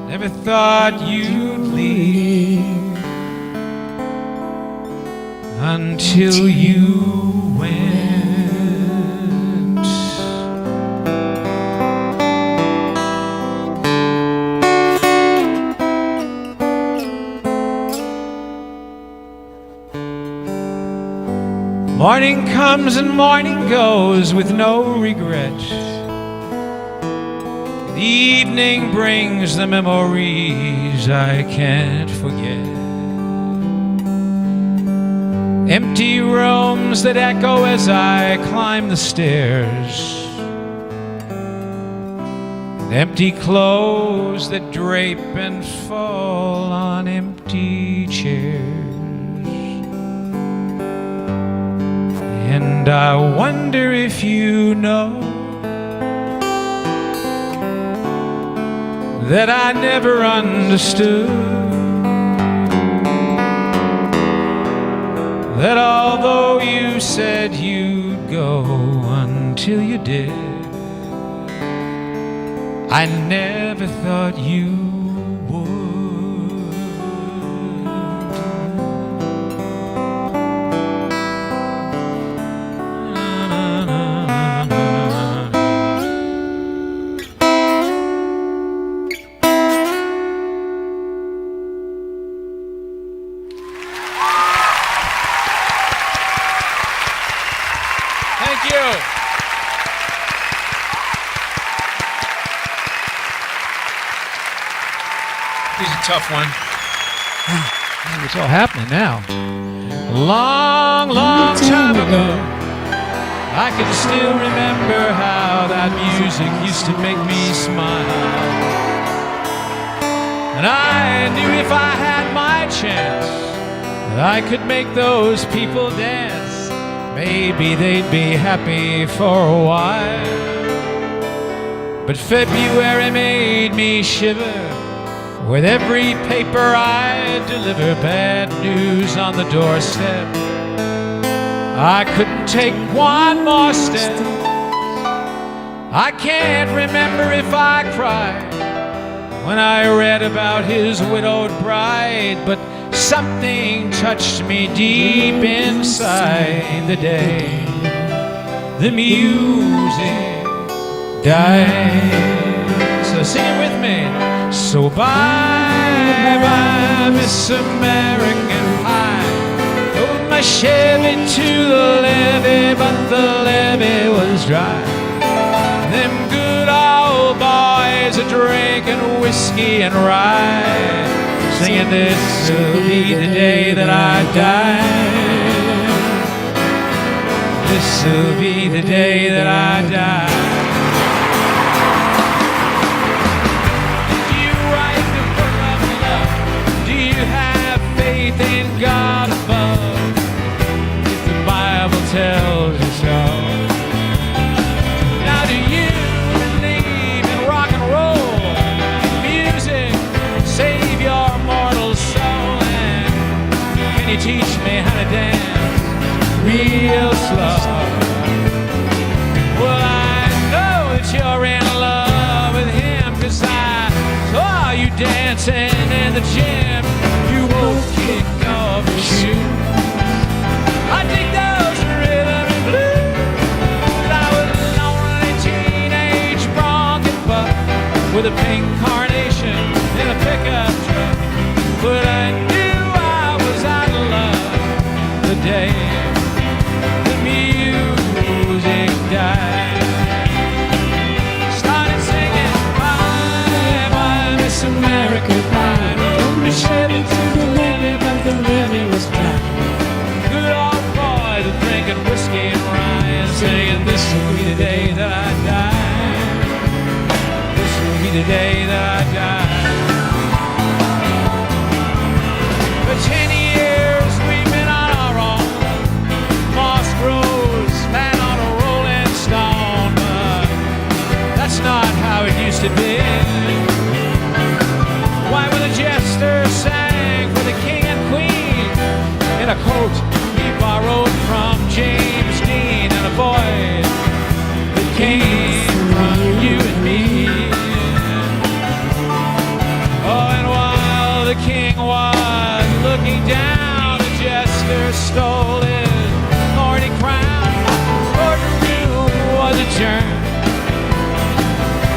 Never thought you'd leave until you went. Morning comes and morning goes with no regret. The evening brings the memories I can't forget. Empty rooms that echo as I climb the stairs, and empty clothes that drape and fall on empty chairs. And I wonder if you know that I never understood that although you said you'd go until you did, I never thought you would. Thank you. Here's a tough one. It's all happening now. A long, long time ago, I can still remember how that music used to make me smile. And I knew if I had my chance that I could make those people dance. Maybe they'd be happy for a while. But February made me shiver. With every paper I deliver, bad news on the doorstep. I couldn't take one more step. I can't remember if I cried when I read about his widowed bride, but something touched me deep inside the day the music died. So sing it with me. So bye-bye, Miss American Pie. Drove my Chevy to the levee, but the levee was dry. Them good old boys are drinking whiskey and rye, singing this will be the day that I die. This will be the day that I die. In God above, if the Bible tells you so. Now do you believe in rock and roll? Music save your mortal soul? And can you teach me how to dance real slow? Well, I know that you're in love with him, 'cause I saw you dancing in the gym. You won't kick off your shoe. I dig those rhythm and blues. I was a lonely teenage bronco buck with a pink carnation in a pickup truck. But I knew I was out of love the day the music died. Started singing bye-bye, Miss America Pie. Drove me Chevy to the levee, but the levee was dry. Good old boys are drinking whiskey and rye and saying this will be the day that I die. This will be the day that I die. For 10 years we've been on our own. Moss grows fat on a rolling stone, but that's not how it used to be. Why, when the jester sang for the king and queen in a coat he borrowed from James Dean, and a voice that came from you and me. Oh, and while the king was looking down, the jester stole his thorny crown. Courtroom was adjourned.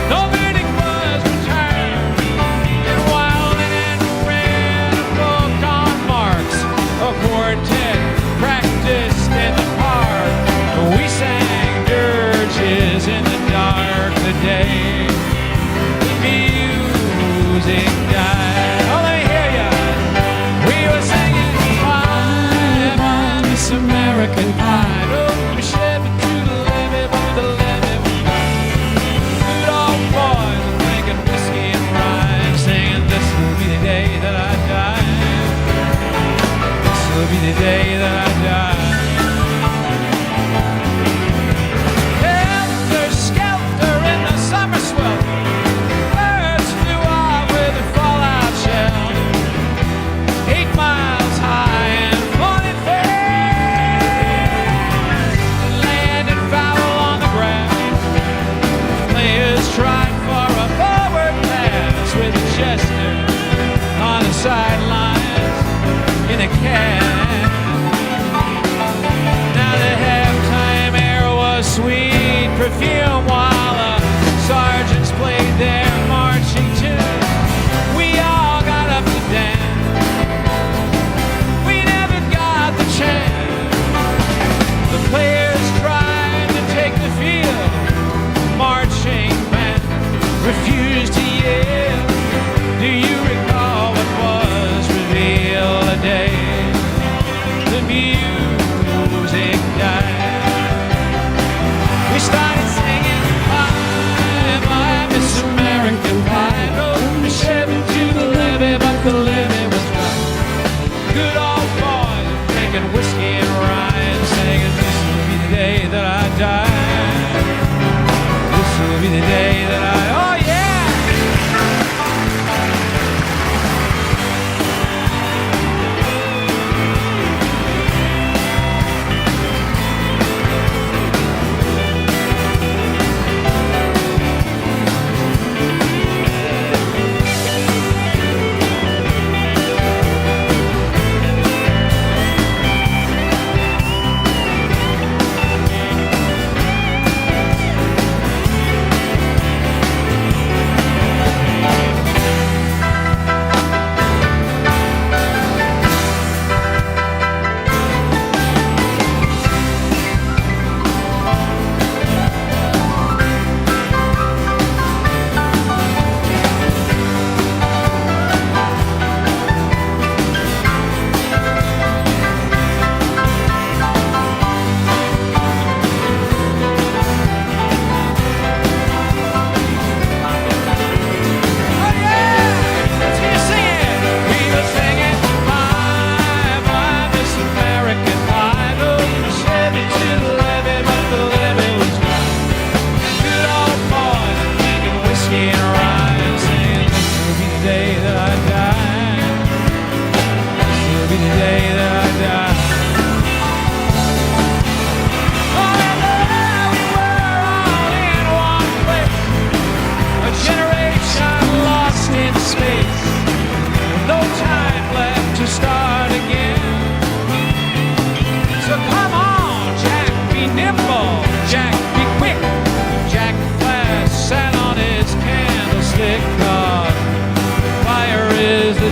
No verdict was returned. And while the man read a book on Marx, a quartet practiced in the park, we sang dirges in the dark the day the music died. Oh, let me hear ya. We were singing bye-bye, Miss American Pie. Drove my Chevy to the levee, but the levee was dry. Good old boys are drinking whiskey and rye, saying this will be the day that I die. This will be the day that I die. Helter skelter in the summer swelter, birds flew off with a day that I die. This will be the day that I, oh yeah!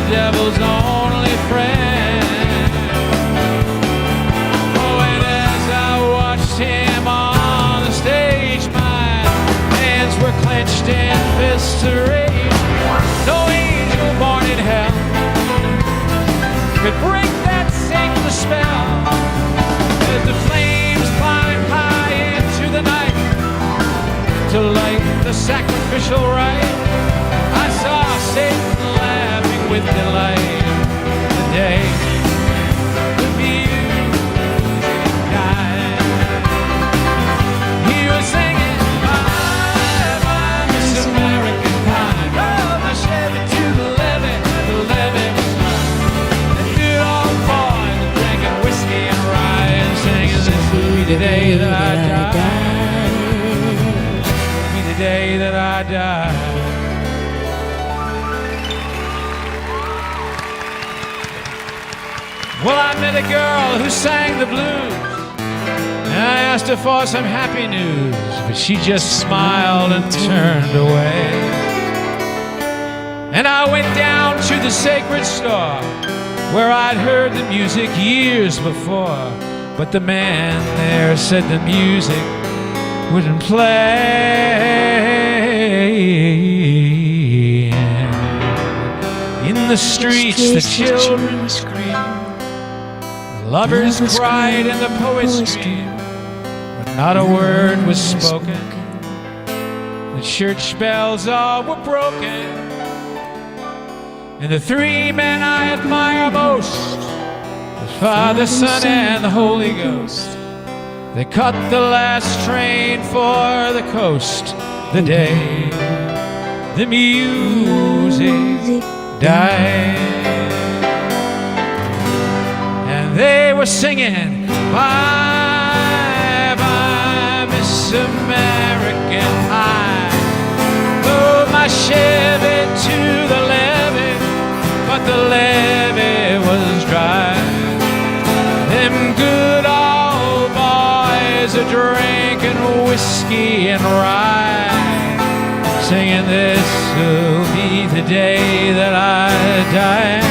Devil's only friend. Oh, and as I watched him on the stage, my hands were clenched in fists to rage. No angel born in hell could break that sacred spell. As the flames climbed high into the night to light the sacrificial rite, I saw Satan laughing with delight the day the music died. He was singing, "Bye, Miss American Pie." Oh, my Chevy to the levee was mine. The good old boys drinking whiskey and rye and singing, "This will be the day that I die. This will be the day that I die." Well, I met a girl who sang the blues, and I asked her for some happy news, but she just smiled and turned away. And I went down to the sacred store, where I'd heard the music years before, but the man there said the music wouldn't play. In the streets, the children screamed. Lovers cried and the poets screamed, but not a word was spoken. The church bells all were broken, and the three men I admire most, the Father, Son, and the Holy Ghost, they caught the last train for the coast the day the music died. They were singing, "Bye, bye, Miss American Pie." Oh, my Chevy to the levee, but the levee was dry. Them good old boys are drinking whiskey and rye, singing, "This will be the day that I die.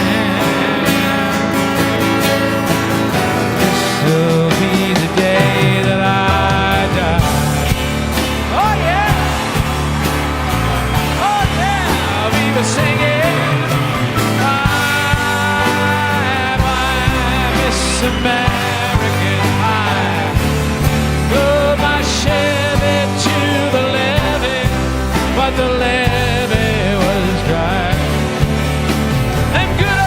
Will be the day that I die." Oh yeah, oh yeah, we were singing, "Bye, bye, Miss American Pie." Oh, my Chevy to the levee, but the levee was dry. And good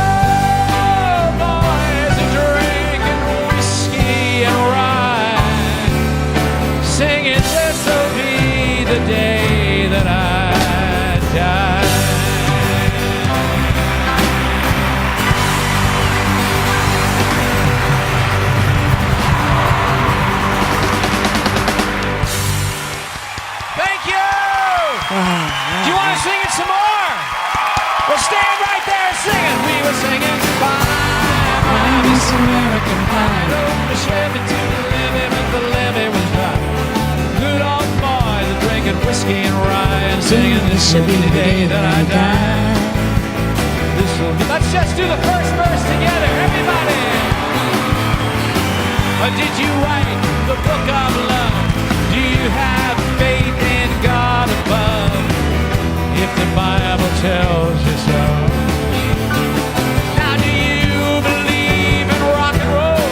American pie. Drove my Chevy to the levee, but the levee was dry. Good old boys are drinking whiskey and rye and singing, this will be the day that I die. This will be. Let's just do the first verse together, everybody. Did you write the book of love? Do you have faith in God above? If the Bible tells you so. Now do you believe in rock and roll?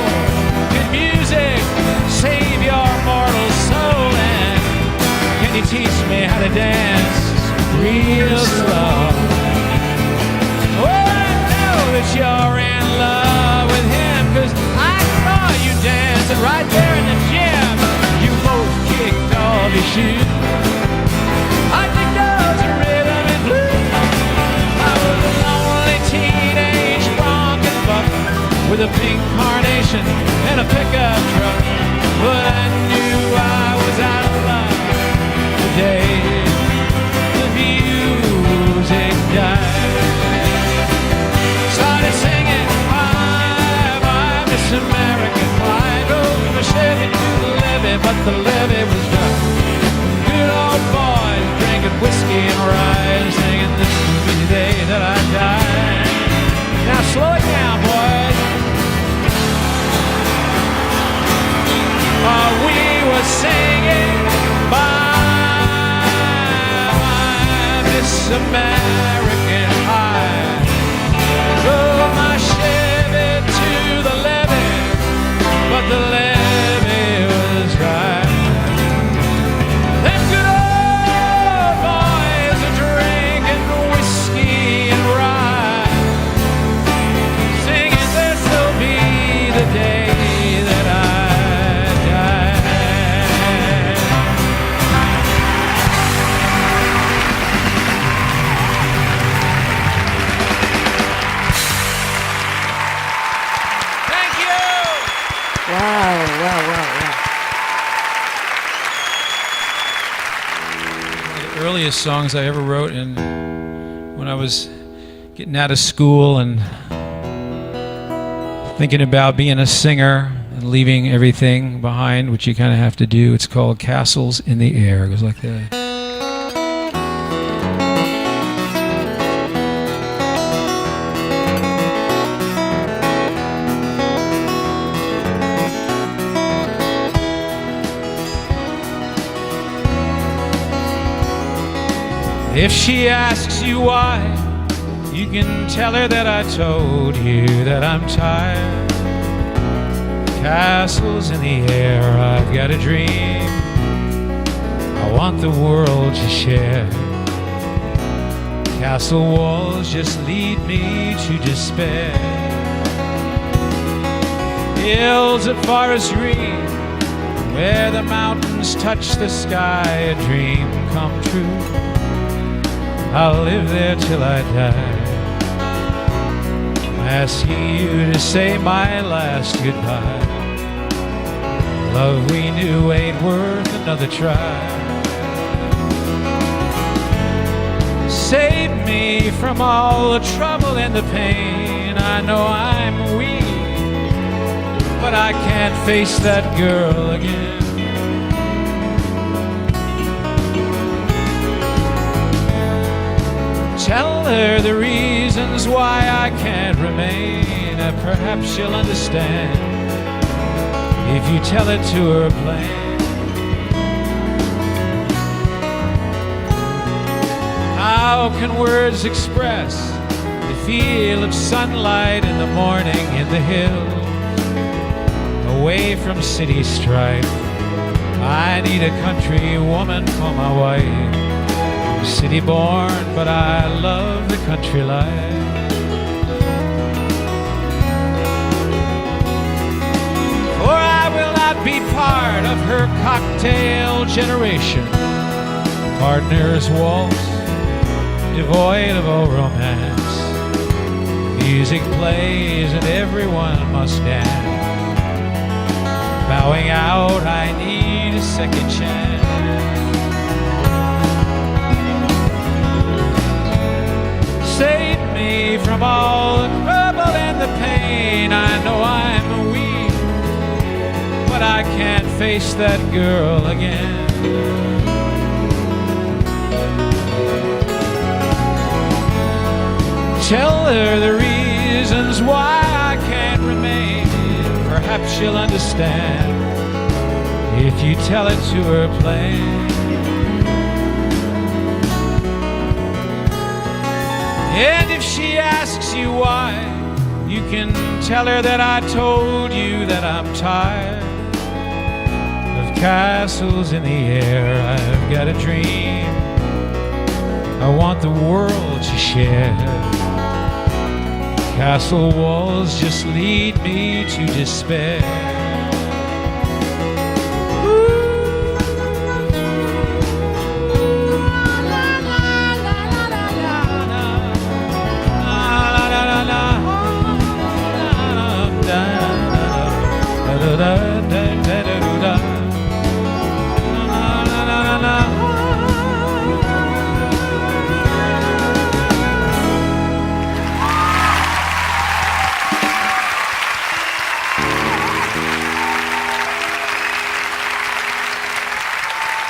Can music save your mortal soul? And can you teach me how to dance real slow? Oh, I know that you're in love with him, 'cause I saw you dancing right there in the gym. You both kicked off your shoes. I think those are rhythm and blues. I was a lonely teenage bronc and buck with a pink carnation and a pickup truck, but I knew I was out of luck the day the music died. Started singing, bye, Miss American Pie. Drove my Chevy to the levee, but the levee was dry. Good old boys drinking whiskey and rye and singing, this will be the day that I die. Now slow it down, boys. We were singing, bye, Miss American Pie. Drove my Chevy to the levee, but the levee was dry. Them good old boys are drinking whiskey and rye, singing, this'll be the day that I die. Thank you. Wow. The earliest songs I ever wrote, and when I was getting out of school and thinking about being a singer and leaving everything behind, which you kind of have to do. It's called Castles in the Air. It goes like that. If she asks you why, you can tell her that I told you that I'm tired. Castles in the air, I've got a dream I want the world to share. Castle walls just lead me to despair. Hills of forest green, where the mountains touch the sky, a dream come true. I'll live there till I die. I'm asking you to say my last goodbye. Love we knew ain't worth another try. Save me from all the trouble and the pain. I know I'm weak, but I can't face that girl again. Tell her the reasons why I can't remain, and perhaps she'll understand if you tell it to her plain. How can words express the feel of sunlight in the morning in the hills, away from city strife? I need a country woman for my wife. City born, but I love the country life. For I will not be part of her cocktail generation. Partners waltz, devoid of all romance. Music plays and everyone must dance. Bowing out, I need a second chance. Save me from all the trouble and the pain. I know I'm that I can't face that girl again. Tell her the reasons why I can't remain. Perhaps she'll understand if you tell it to her plain. And if she asks you why, you can tell her that I told you that I'm tired of castles in the air. I've got a dream I want the world to share. Castle walls just lead me to despair.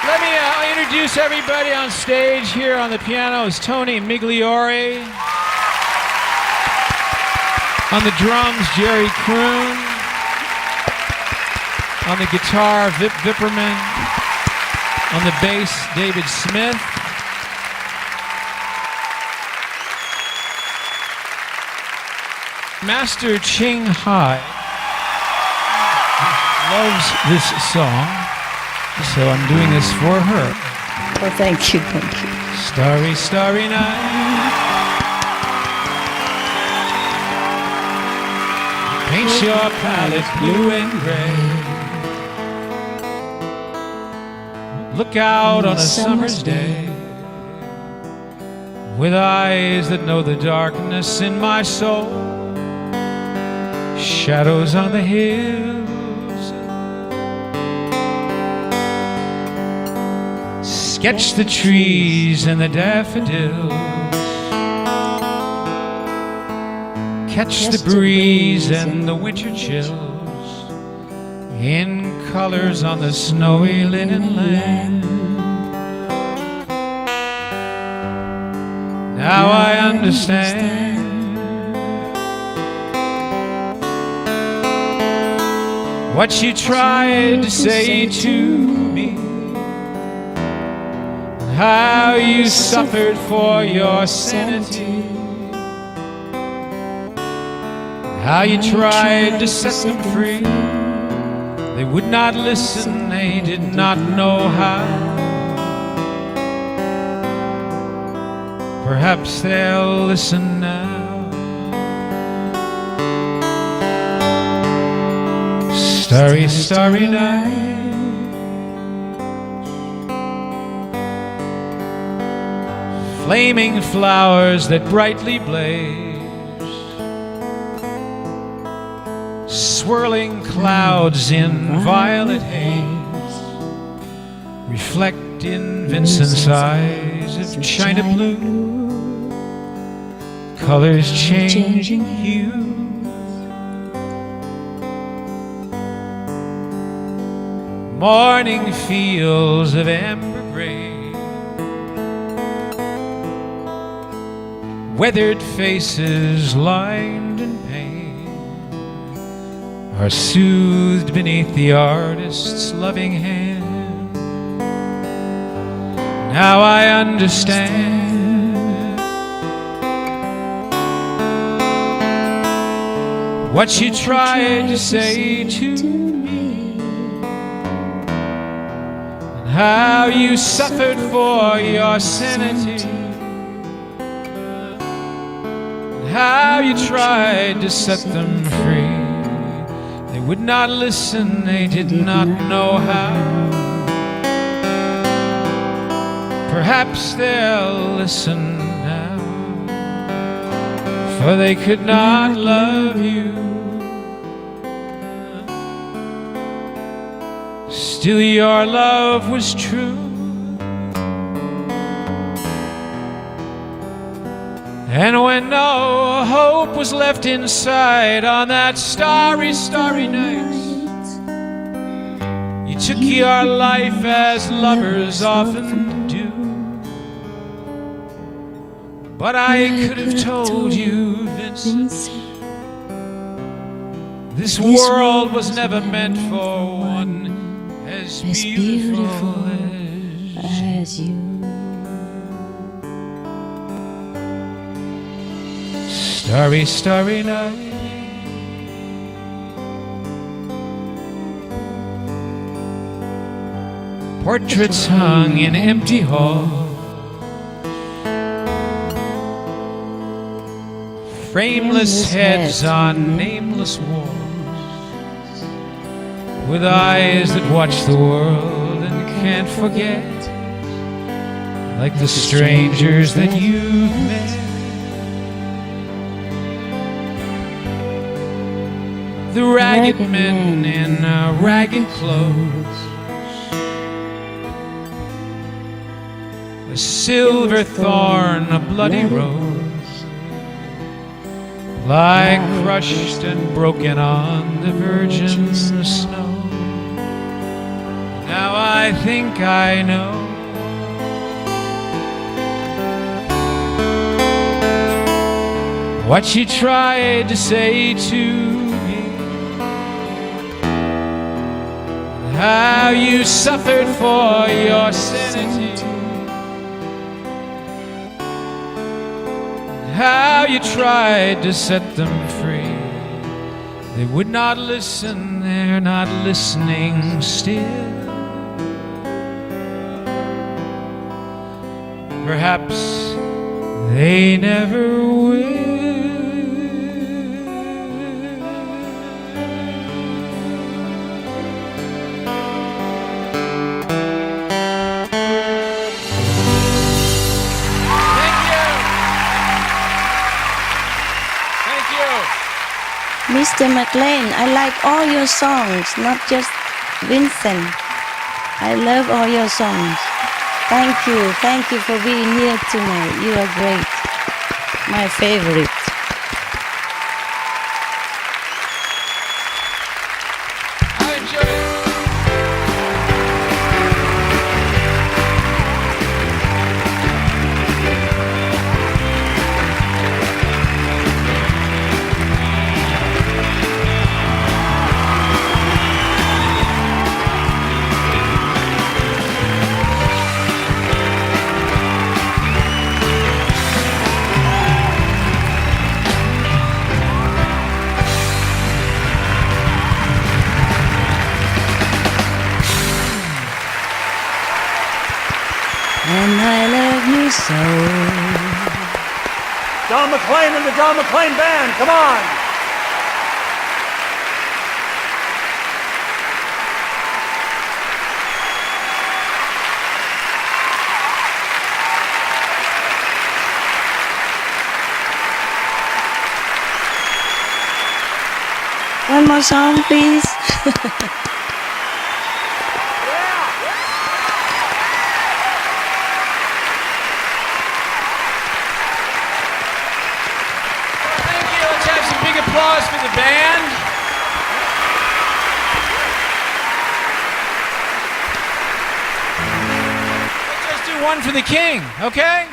Let me introduce everybody on stage. Here on the piano is Tony Migliore. On the drums, Jerry Kroon. On the guitar, Vip Vipperman. On the bass, David Smith. Master Ching Hai loves this song, so I'm doing this for her. Oh, thank you, thank you. Starry, starry night. Paint your palette blue and gray. Look out on a summer's day with eyes that know the darkness in my soul. Shadows on the hills. Sketch the trees and the daffodils. Catch the breeze and the winter chills in colors on the snowy linen land. Now I understand what you tried to say to me, how you suffered for your sanity, how you tried to set them free. They would not listen, they did not know how. Perhaps they'll listen now. Starry, starry night. Flaming flowers that brightly blaze. Swirling clouds in violet haze reflect in Vincent's eyes of china blue. Colors changing hue. Morning fields of amber gray. Weathered faces lined in pain are soothed beneath the artist's loving hand. Now I understand what you tried to say to me, and how you suffered for your sanity, and how you tried to set them free. They would not listen, they did not know how. Perhaps they'll listen now, for they could not love you. Still your love was true, and when no hope was left inside on that starry, starry night, You took your life as lovers often do. But I could have told you, Vincent, this world was never meant for one as beautiful as you. Starry, starry night. Portraits hung in empty halls. Frameless heads on nameless walls, with eyes that watch the world and can't forget, like the strangers that you've met. The ragged men in ragged clothes, a silver thorn, a bloody rose, lie crushed and broken on the virgin snow. Now I think I know what she tried to say to me, how you suffered for your sanity, how you tried to set them free. They would not listen, they're not listening still. Perhaps they never will. Mr. McLean, I like all your songs, not just Vincent. I love all your songs. Thank you for being here tonight. You are great. My favorite. I enjoyed it. And I love you so. John McLean and the John McLean Band, come on! One more song, please. Big applause for the band. Let's just do one for the king, okay?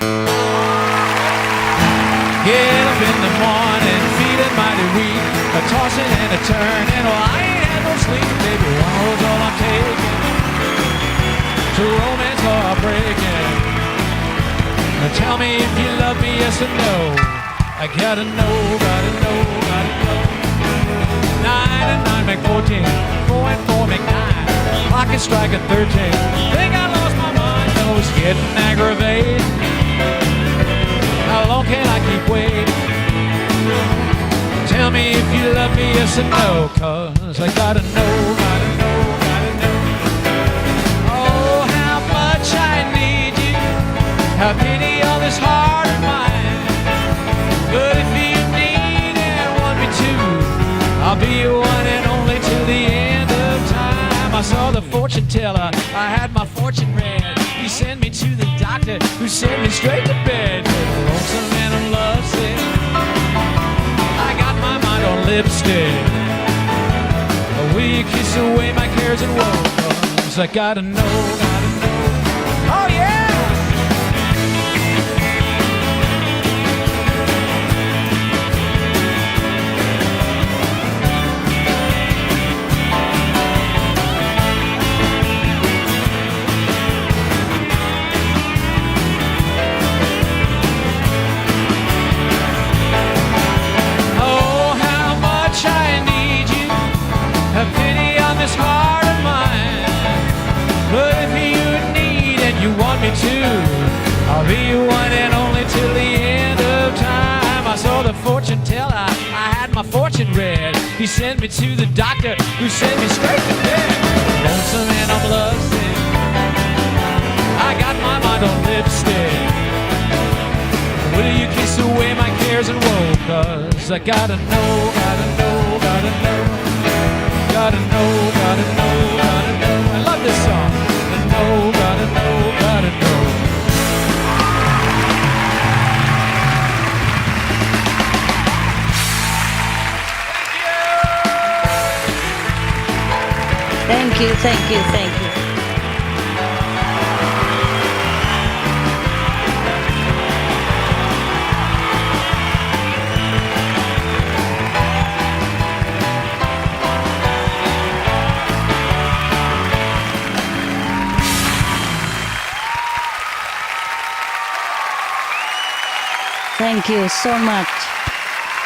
Get up in the morning, feeling mighty weak, a tossing and a turning. Oh, I ain't had no sleep, baby. One road's all I'm taking. To romance or breaking. Now tell me if you love me, yes or no. I gotta know, gotta know, gotta know. 9 and 9 make 14, 4 and 4 make 9. Clock is striking 13. Think I lost my mind, no, it's getting aggravated. How long can I keep waiting? Tell me if you love me, yes or no, 'cause I gotta know, gotta know, gotta know. Oh, how much I need you. Have pity on this heart of mine. But if you need and want me to, I'll be your one and only till the end of time. I saw the fortune teller, I had my fortune read. He sent me to the doctor, who sent me straight to bed. Lonesome and I'm lovesick, I got my mind on lipstick. Will you kiss away my cares and woes? 'cause I gotta know. Oh yeah! Oh, how much I need you. Have pity on this heart of mine. But if you need and you want me to, I'll be your one and only till the end of time. I saw the fortune teller, I had my fortune read. He sent me to the doctor, who sent me straight to bed. Lonesome and I'm lovesick, I got my mind on lipstick. Will you kiss away my cares and woe? 'Cause I gotta know, gotta know, gotta know. Gotta know, gotta know, gotta know. I love this song. Gotta know, gotta know, gotta know. Thank you, thank you, thank you. Thank you so much,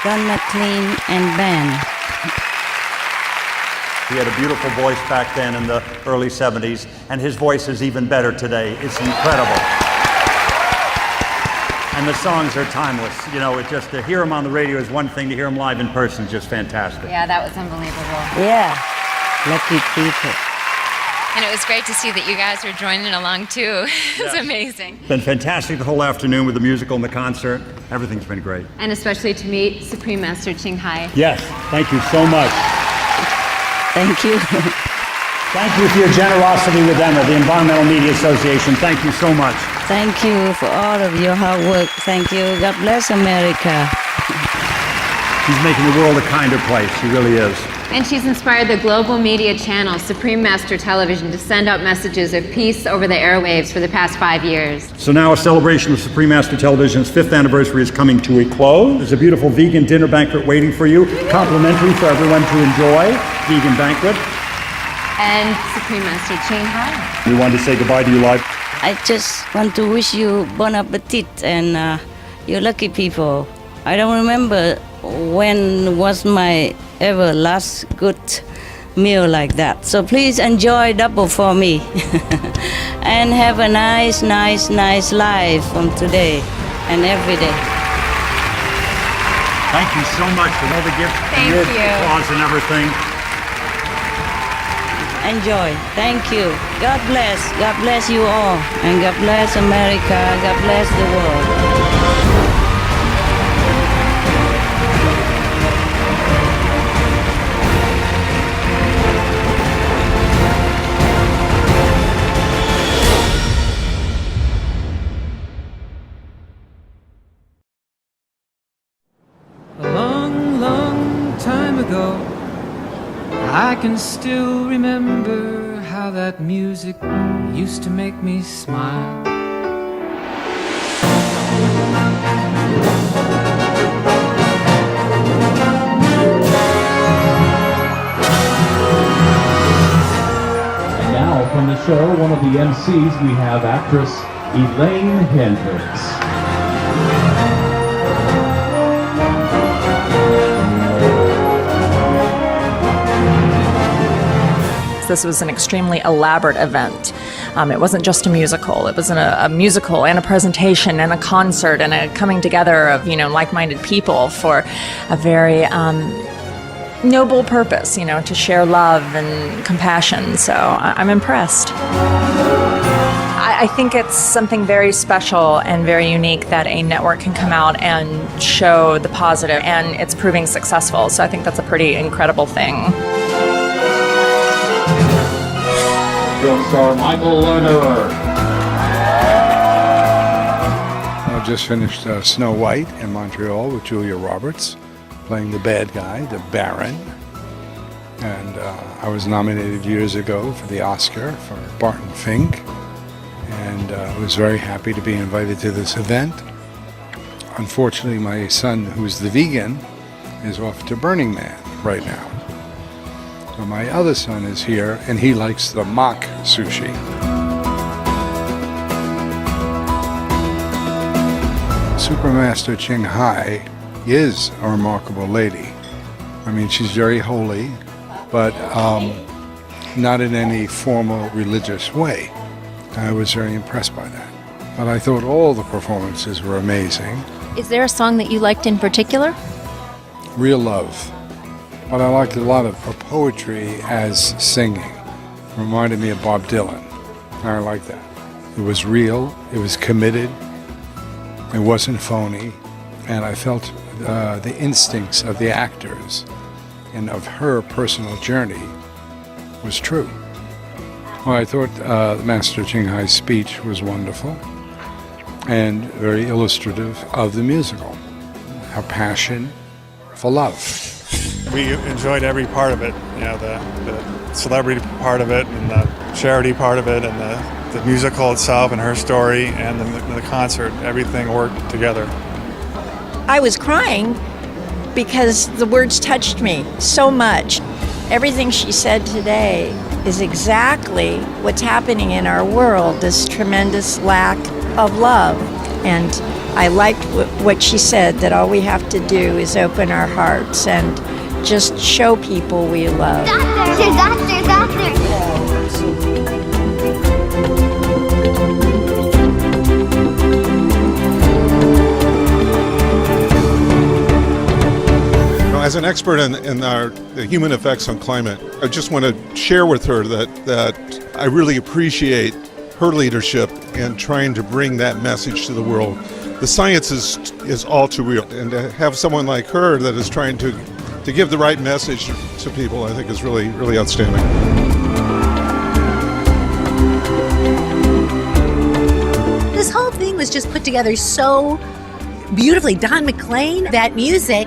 Don McLean and band. He had a beautiful voice back then in the early 70s, and his voice is even better today. It's incredible. And the songs are timeless. You know, it just, to hear him on the radio is one thing, to hear him live in person is just fantastic. Yeah, that was unbelievable. Yeah, lucky people. And it was great to see that you guys were joining along too. It's amazing. It's been fantastic the whole afternoon with the musical and the concert. Everything's been great. And especially to meet Supreme Master Ching Hai. Yes, thank you so much. Thank you. Thank you for your generosity with Emma, the Environmental Media Association. Thank you so much. Thank you for all of your hard work. Thank you. God bless America. She's making the world a kinder place. She really is. And she's inspired the global media channel, Supreme Master Television, to send out messages of peace over the airwaves for the past 5 years. So now a celebration of Supreme Master Television's 5th anniversary is coming to a close. There's a beautiful vegan dinner banquet waiting for you, complimentary for everyone to enjoy. Vegan banquet. And Supreme Master Ching Hai. We wanted to say goodbye to you live. I just want to wish you bon appetit and you lucky people. I don't remember when was my ever last good meal like that. So please enjoy double for me. And have a nice life from today and every day. Thank you so much for all the gifts Thank and you. applause and everything. Enjoy. Thank you. God bless. God bless you all. And God bless America. God bless the world. A long, long time ago, I can still remember how that music used to make me smile. And now from the show, one of the MCs, we have actress Elaine Hendricks. This was an extremely elaborate event. It wasn't just a musical. It was a musical and a presentation and a concert and a coming together of, like-minded people for a very noble purpose, to share love and compassion. So I'm impressed. I think it's something very special and very unique that a network can come out and show the positive, and it's proving successful. So I think that's a pretty incredible thing. Film star Michael Lerner. I just finished Snow White in Montreal with Julia Roberts, playing the bad guy, the Baron. And I was nominated years ago for the Oscar for Barton Fink, and was very happy to be invited to this event. Unfortunately, my son, who's the vegan, is off to Burning Man right now. So my other son is here, and he likes the mock sushi. Supermaster Ching Hai is a remarkable lady. I mean, she's very holy, but not in any formal religious way. I was very impressed by that. But I thought all the performances were amazing. Is there a song that you liked in particular? Real Love. But I liked a lot of her poetry as singing. Reminded me of Bob Dylan. I like that. It was real, it was committed, it wasn't phony, and I felt the instincts of the actors and of her personal journey was true. Well, I thought Master Ching Hai's speech was wonderful and very illustrative of the musical. Her passion for love. We enjoyed every part of it, you know, the celebrity part of it and the charity part of it and the musical itself and her story and the concert. Everything worked together. I was crying because the words touched me so much. Everything she said today is exactly what's happening in our world, this tremendous lack of love. And I liked what she said, that all we have to do is open our hearts and just show people we love. Doctor. As an expert in the human effects on climate, I just want to share with her that I really appreciate her leadership in trying to bring that message to the world. The science is all too real, and to have someone like her that is trying to give the right message to people, I think is really, really outstanding. This whole thing was just put together so beautifully. Don McLean, that music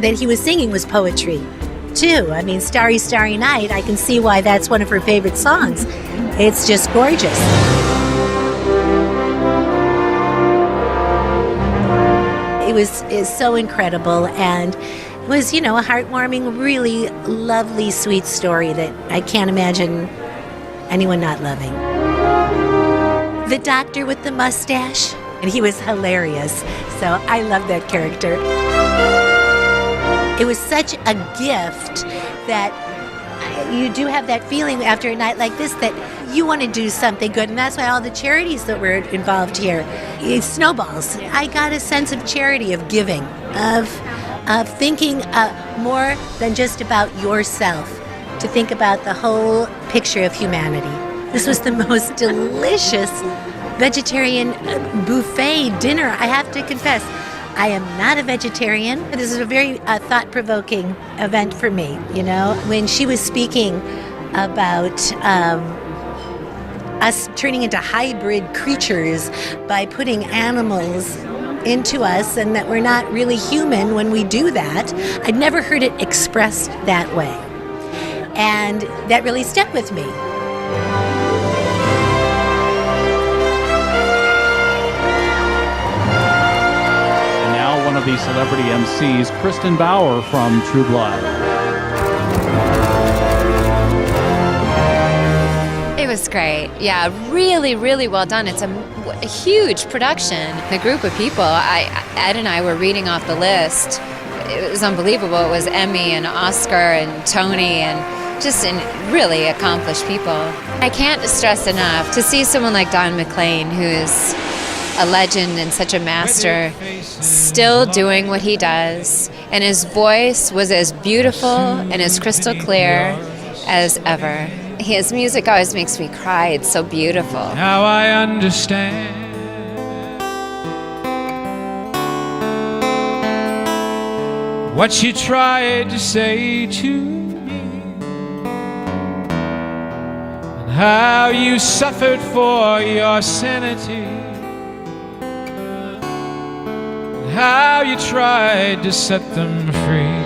that he was singing was poetry too. I mean, Starry, Starry Night, I can see why that's one of her favorite songs. It's just gorgeous. Is so incredible, and it was, you know, a heartwarming, really lovely, sweet story that I can't imagine anyone not loving. The doctor with the mustache, and he was hilarious, so I love that character. It was such a gift that you do have that feeling after a night like this that you want to do something good, and that's why all the charities that were involved here, it snowballs. I got a sense of charity, of giving, of thinking more than just about yourself, to think about the whole picture of humanity. This was the most delicious vegetarian buffet dinner, I have to confess. I am not a vegetarian. This is a very thought-provoking event for me, you know. When she was speaking about us turning into hybrid creatures by putting animals into us, and that we're not really human when we do that, I'd never heard it expressed that way. And that really stuck with me. One of the celebrity MCs, Kristen Bauer from True Blood. It was great. Yeah, really, really well done. It's a huge production. The group of people, Ed and I were reading off the list. It was unbelievable. It was Emmy and Oscar and Tony and just really accomplished people. I can't stress enough to see someone like Don McLean, who's a legend and such a master, still doing what he does. And his voice was as beautiful and as crystal clear as ever. His music always makes me cry. It's so beautiful. Now I understand what you tried to say to me, and how you suffered for your sanity, how you tried to set them free.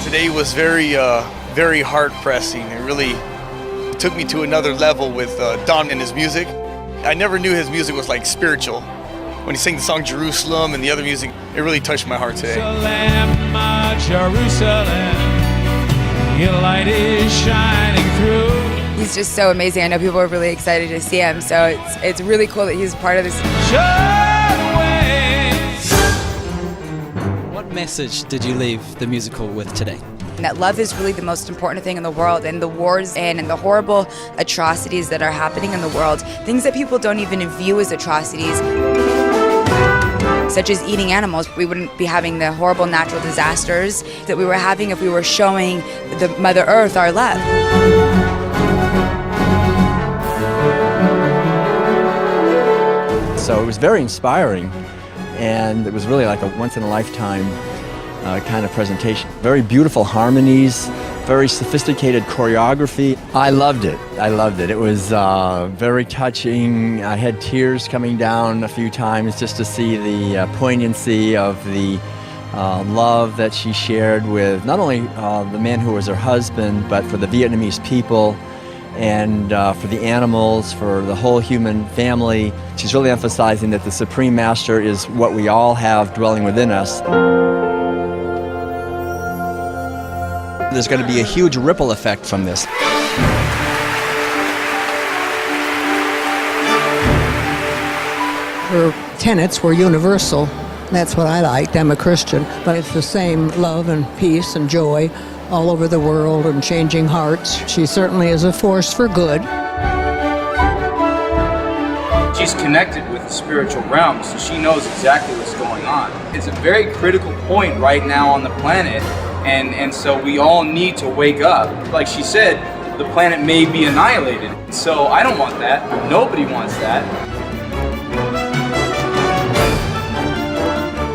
Today was very heart-pressing. It really took me to another level with Don and his music. I never knew his music was like spiritual. When he sang the song Jerusalem and the other music, it really touched my heart today. Jerusalem, your light is shining through. He's just so amazing. I know people are really excited to see him, so it's really cool that he's part of this. What message did you leave the musical with today? And that love is really the most important thing in the world, and the wars and the horrible atrocities that are happening in the world, things that people don't even view as atrocities, such as eating animals. We wouldn't be having the horrible natural disasters that we were having if we were showing the Mother Earth our love. So it was very inspiring, and it was really like a once-in-a-lifetime kind of presentation. Very beautiful harmonies, very sophisticated choreography. I loved it. I loved it. It was very touching. I had tears coming down a few times just to see the poignancy of the love that she shared with not only the man who was her husband, but for the Vietnamese people and for the animals, for the whole human family. She's really emphasizing that the Supreme Master is what we all have dwelling within us. There's going to be a huge ripple effect from this. Her tenets were universal. That's what I liked. I'm a Christian, but it's the same love and peace and joy all over the world and changing hearts. She certainly is a force for good. She's connected with the spiritual realm, so she knows exactly what's going on. It's a very critical point right now on the planet, and so we all need to wake up. Like she said, the planet may be annihilated. So I don't want that. Nobody wants that.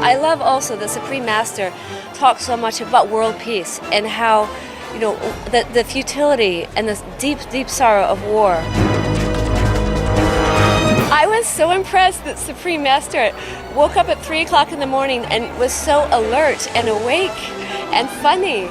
I love also the Supreme Master talks so much about world peace and how, you know, the futility and the deep, deep sorrow of war. I was so impressed that Supreme Master woke up at 3 o'clock in the morning and was so alert and awake and funny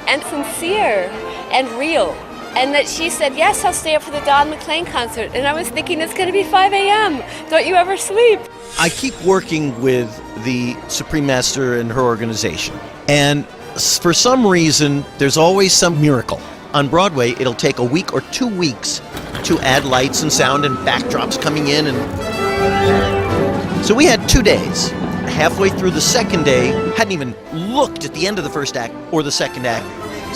and sincere and real. And that she said, yes, I'll stay up for the Don McLean concert. And I was thinking, it's going to be 5 a.m. Don't you ever sleep? I keep working with the Supreme Master and her organization. And for some reason, there's always some miracle. On Broadway, it'll take a week or 2 weeks to add lights and sound and backdrops coming in. And so we had 2 days. Halfway through the second day, hadn't even looked at the end of the first act or the second act.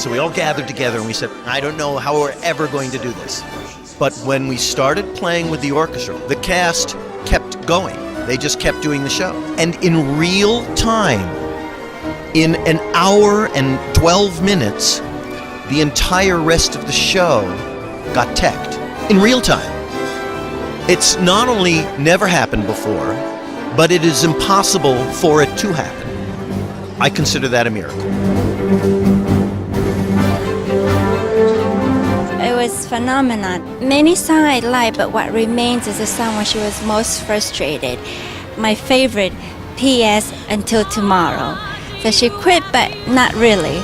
So we all gathered together and we said, I don't know how we're ever going to do this. But when we started playing with the orchestra, the cast kept going. They just kept doing the show. And in real time, in an hour and 12 minutes, the entire rest of the show got teched. In real time. It's not only never happened before, but it is impossible for it to happen. I consider that a miracle. It was phenomenal. Many songs I like, but what remains is the song when she was most frustrated. My favorite, P.S. Until Tomorrow. So she quit, but not really.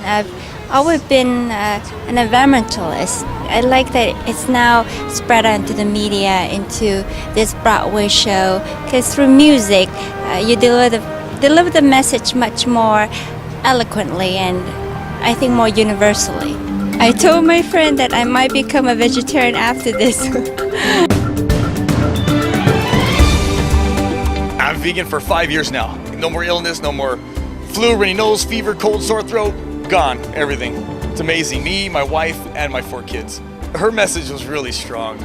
I've always been an environmentalist. I like that it's now spread onto the media, into this Broadway show, because through music, you deliver the message much more eloquently and I think more universally. I told my friend that I might become a vegetarian after this. I'm vegan for 5 years now. No more illness, no more flu, runny nose, fever, cold, sore throat, gone, everything. It's amazing. Me, my wife, and my 4 kids. Her message was really strong.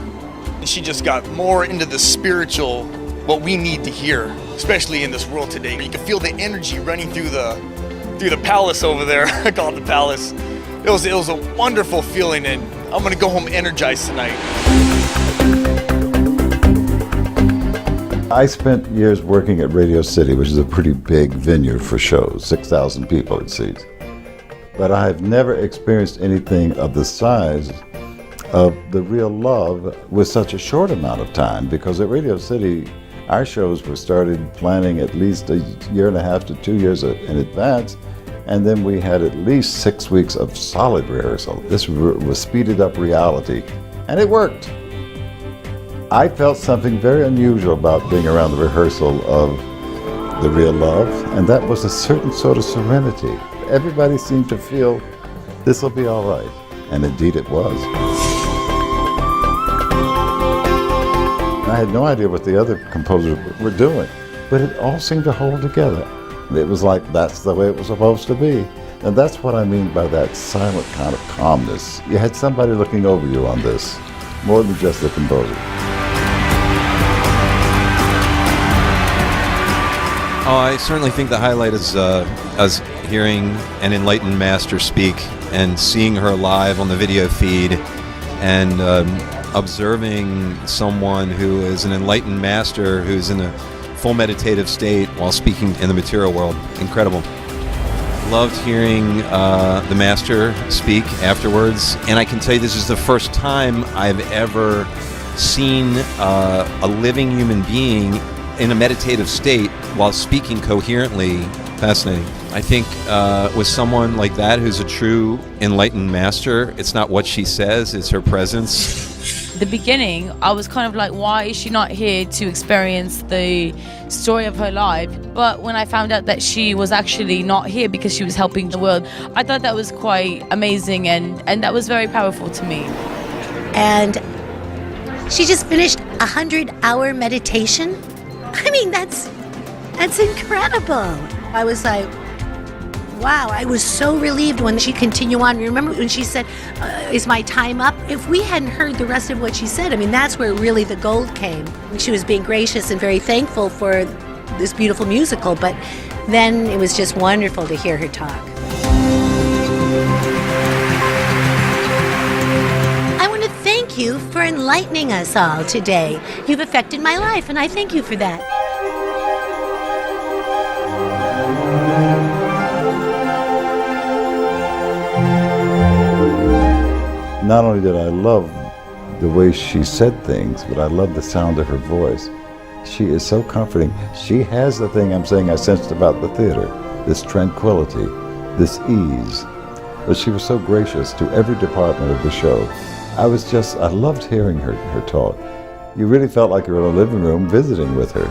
And she just got more into the spiritual, what we need to hear, especially in this world today. You can feel the energy running through the palace over there. I call it the palace. It was a wonderful feeling, and I'm gonna go home energized tonight. I spent years working at Radio City, which is a pretty big venue for shows, 6,000 people it seats. But I have never experienced anything of the size of the real love with such a short amount of time, because at Radio City, our shows were started planning at least a year and a half to 2 years in advance, And then we had at least 6 weeks of solid rehearsal. This was speeded up reality, and it worked. I felt something very unusual about being around the rehearsal of The Real Love, and that was a certain sort of serenity. Everybody seemed to feel this will be all right, and indeed it was. I had no idea what the other composers were doing, but it all seemed to hold together. It was like that's the way it was supposed to be. And that's what I mean by that silent kind of calmness. You had somebody looking over you on this, more than just the composer. Oh, I certainly think the highlight is us hearing an enlightened master speak and seeing her live on the video feed and observing someone who is an enlightened master who's in a full meditative state while speaking in the material world. Incredible. Loved hearing the master speak afterwards, and I can tell you this is the first time I've ever seen a living human being in a meditative state while speaking coherently. Fascinating. I think with someone like that who's a true enlightened master, it's not what she says, it's her presence. The beginning, I was kind of like, why is she not here to experience the story of her life? But when I found out that she was actually not here because she was helping the world, I thought that was quite amazing, and that was very powerful to me. And she just finished a 100-hour meditation. I mean, that's incredible. I was like, wow, I was so relieved when she continued on. Remember when she said, is my time up? If we hadn't heard the rest of what she said, I mean, that's where really the gold came. She was being gracious and very thankful for this beautiful musical, but then it was just wonderful to hear her talk. I want to thank you for enlightening us all today. You've affected my life, and I thank you for that. Not only did I love the way she said things, but I loved the sound of her voice. She is so comforting. She has the thing I'm saying I sensed about the theater, this tranquility, this ease. But she was so gracious to every department of the show. I loved hearing her talk. You really felt like you were in a living room visiting with her.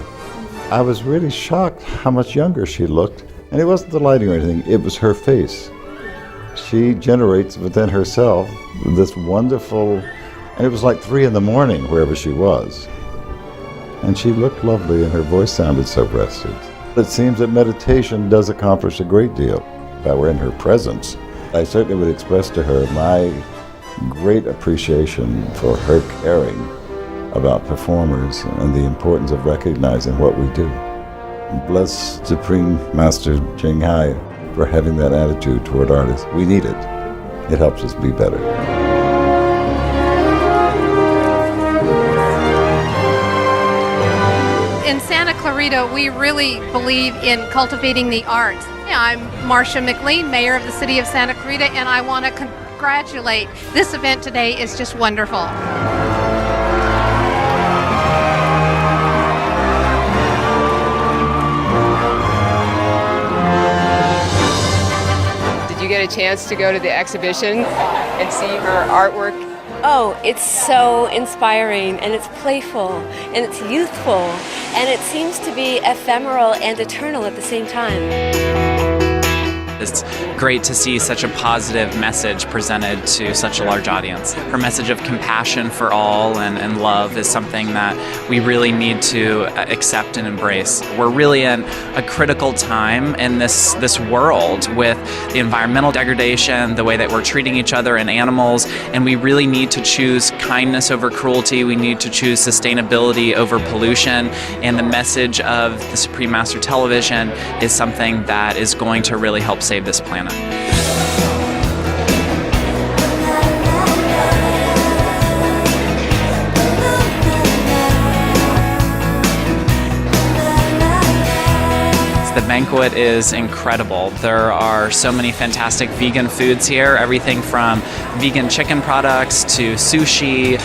I was really shocked how much younger she looked. And it wasn't the lighting or anything, it was her face. She generates within herself this wonderful, and it was like 3 a.m, wherever she was. And she looked lovely and her voice sounded so rested. It seems that meditation does accomplish a great deal. If I were in her presence, I certainly would express to her my great appreciation for her caring about performers and the importance of recognizing what we do. Bless Supreme Master Ching Hai for having that attitude toward artists. We need it. It helps us be better. In Santa Clarita, we really believe in cultivating the arts. I'm Marcia McLean, Mayor of the City of Santa Clarita, and I want to congratulate. This event today is just wonderful. Did you get a chance to go to the exhibition and see her artwork? Oh, it's so inspiring, and it's playful, and it's youthful, and it seems to be ephemeral and eternal at the same time. It's great to see such a positive message presented to such a large audience. Her message of compassion for all and love is something that we really need to accept and embrace. We're really in a critical time in this world with the environmental degradation, the way that we're treating each other and animals, and we really need to choose kindness over cruelty. We need to choose sustainability over pollution, and the message of the Supreme Master Television is something that is going to really help save this planet. The banquet is incredible. There are so many fantastic vegan foods here, everything from vegan chicken products to sushi.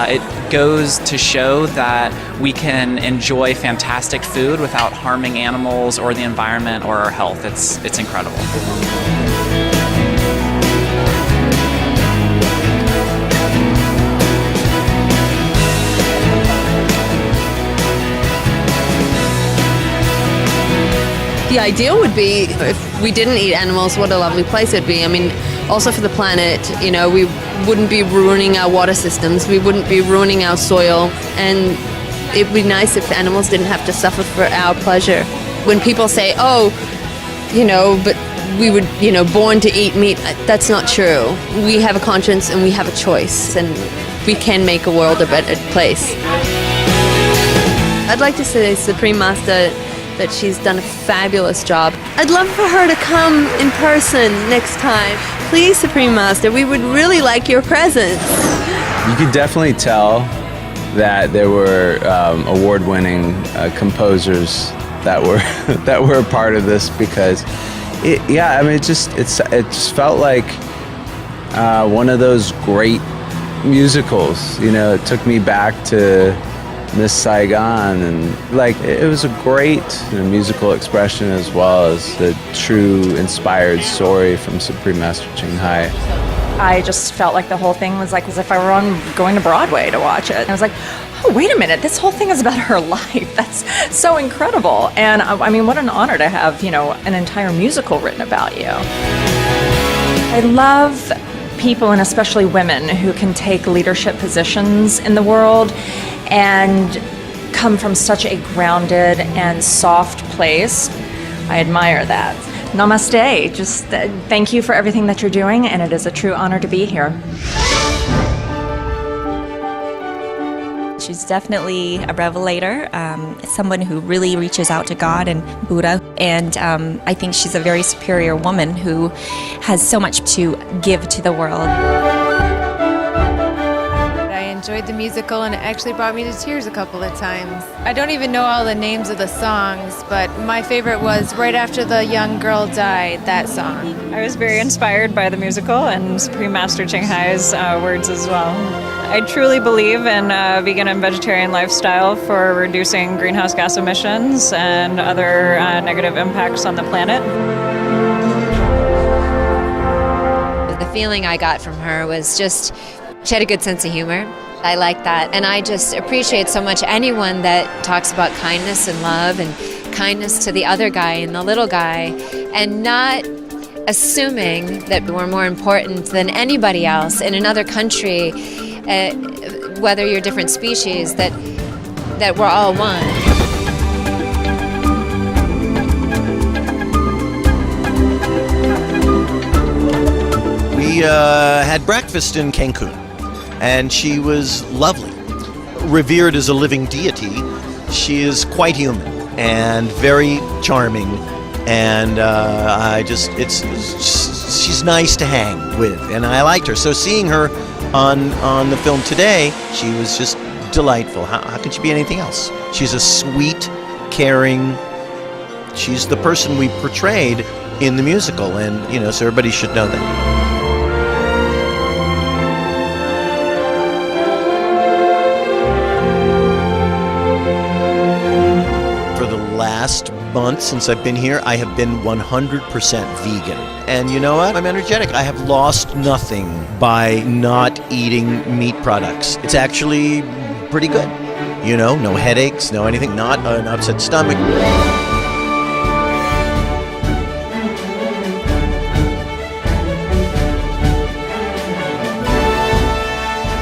It goes to show that we can enjoy fantastic food without harming animals or the environment or our health. It's incredible. The ideal would be if we didn't eat animals, what a lovely place it'd be. I mean, also for the planet, you know, we wouldn't be ruining our water systems, we wouldn't be ruining our soil, and it'd be nice if animals didn't have to suffer for our pleasure. When people say, oh, you know, but we were, you know, born to eat meat, that's not true. We have a conscience and we have a choice, and we can make a world a better place. I'd like to say Supreme Master that she's done a fabulous job. I'd love for her to come in person next time. Please, Supreme Master, we would really like your presence. You could definitely tell that there were award-winning composers that were that were a part of this, because it just felt like one of those great musicals. You know, it took me back to Miss Saigon, and like it was a great musical expression, as well as the true inspired story from Supreme Master Ching Hai. I just felt like the whole thing was like as if I were going to Broadway to watch it. I was like, oh, wait a minute, this whole thing is about her life. That's so incredible. And I mean, what an honor to have, you know, an entire musical written about you. I love people, and especially women, who can take leadership positions in the world and come from such a grounded and soft place. I admire that. Namaste. Just thank you for everything that you're doing, and it is a true honor to be here. She's definitely a revelator, someone who really reaches out to God and Buddha, and I think she's a very superior woman who has so much to give to the world. I enjoyed the musical, and it actually brought me to tears a couple of times. I don't even know all the names of the songs, but my favorite was Right After the Young Girl Died, that song. I was very inspired by the musical and Supreme Master Ching Hai's words as well. I truly believe in a vegan and vegetarian lifestyle for reducing greenhouse gas emissions and other negative impacts on the planet. The feeling I got from her was just, she had a good sense of humor. I like that. And I just appreciate so much anyone that talks about kindness and love and kindness to the other guy and the little guy, and not assuming that we're more important than anybody else in another country, whether you're different species, that we're all one. We had breakfast in Cancun, and she was lovely. Revered as a living deity, she is quite human and very charming, and she's nice to hang with, and I liked her. So seeing her on the film today, she was just delightful. How could she be anything else? She's a sweet, caring, she's the person we portrayed in the musical, and you know, so everybody should know that. For the last month since I've been here, I have been 100% vegan. And you know what? I'm energetic. I have lost nothing by not eating meat products. It's actually pretty good. You know, no headaches, no anything, not an upset stomach.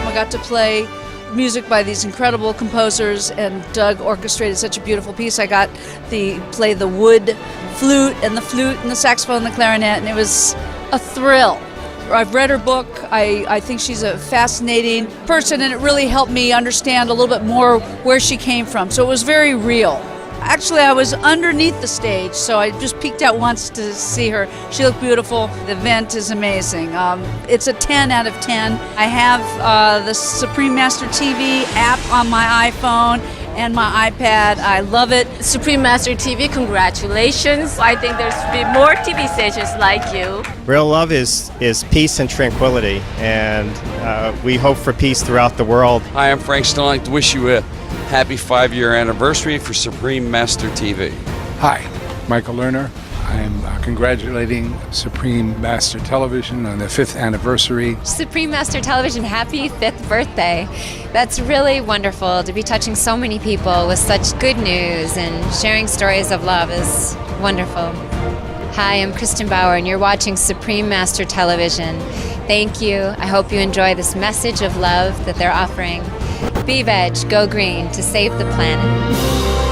I got to play music by these incredible composers, and Doug orchestrated such a beautiful piece. I got to play the wood flute and the saxophone and the clarinet, and it was a thrill. I've read her book. I think she's a fascinating person, and it really helped me understand a little bit more where she came from. So it was very real. Actually, I was underneath the stage, so I just peeked out once to see her. She looked beautiful. The event is amazing. It's a 10 out of 10. I have the Supreme Master TV app on my iPhone, and my iPad. I love it. Supreme Master TV, congratulations. I think there should be more TV stations like you. Real love is peace and tranquility, and we hope for peace throughout the world. Hi, I'm Frank Stone. I'd like to wish you a happy 5-year anniversary for Supreme Master TV. Hi, Michael Lerner. I'm congratulating Supreme Master Television on the 5th anniversary. Supreme Master Television, happy 5th birthday. That's really wonderful to be touching so many people with such good news, and sharing stories of love is wonderful. Hi, I'm Kristen Bauer, and you're watching Supreme Master Television. Thank you. I hope you enjoy this message of love that they're offering. Be veg, go green to save the planet.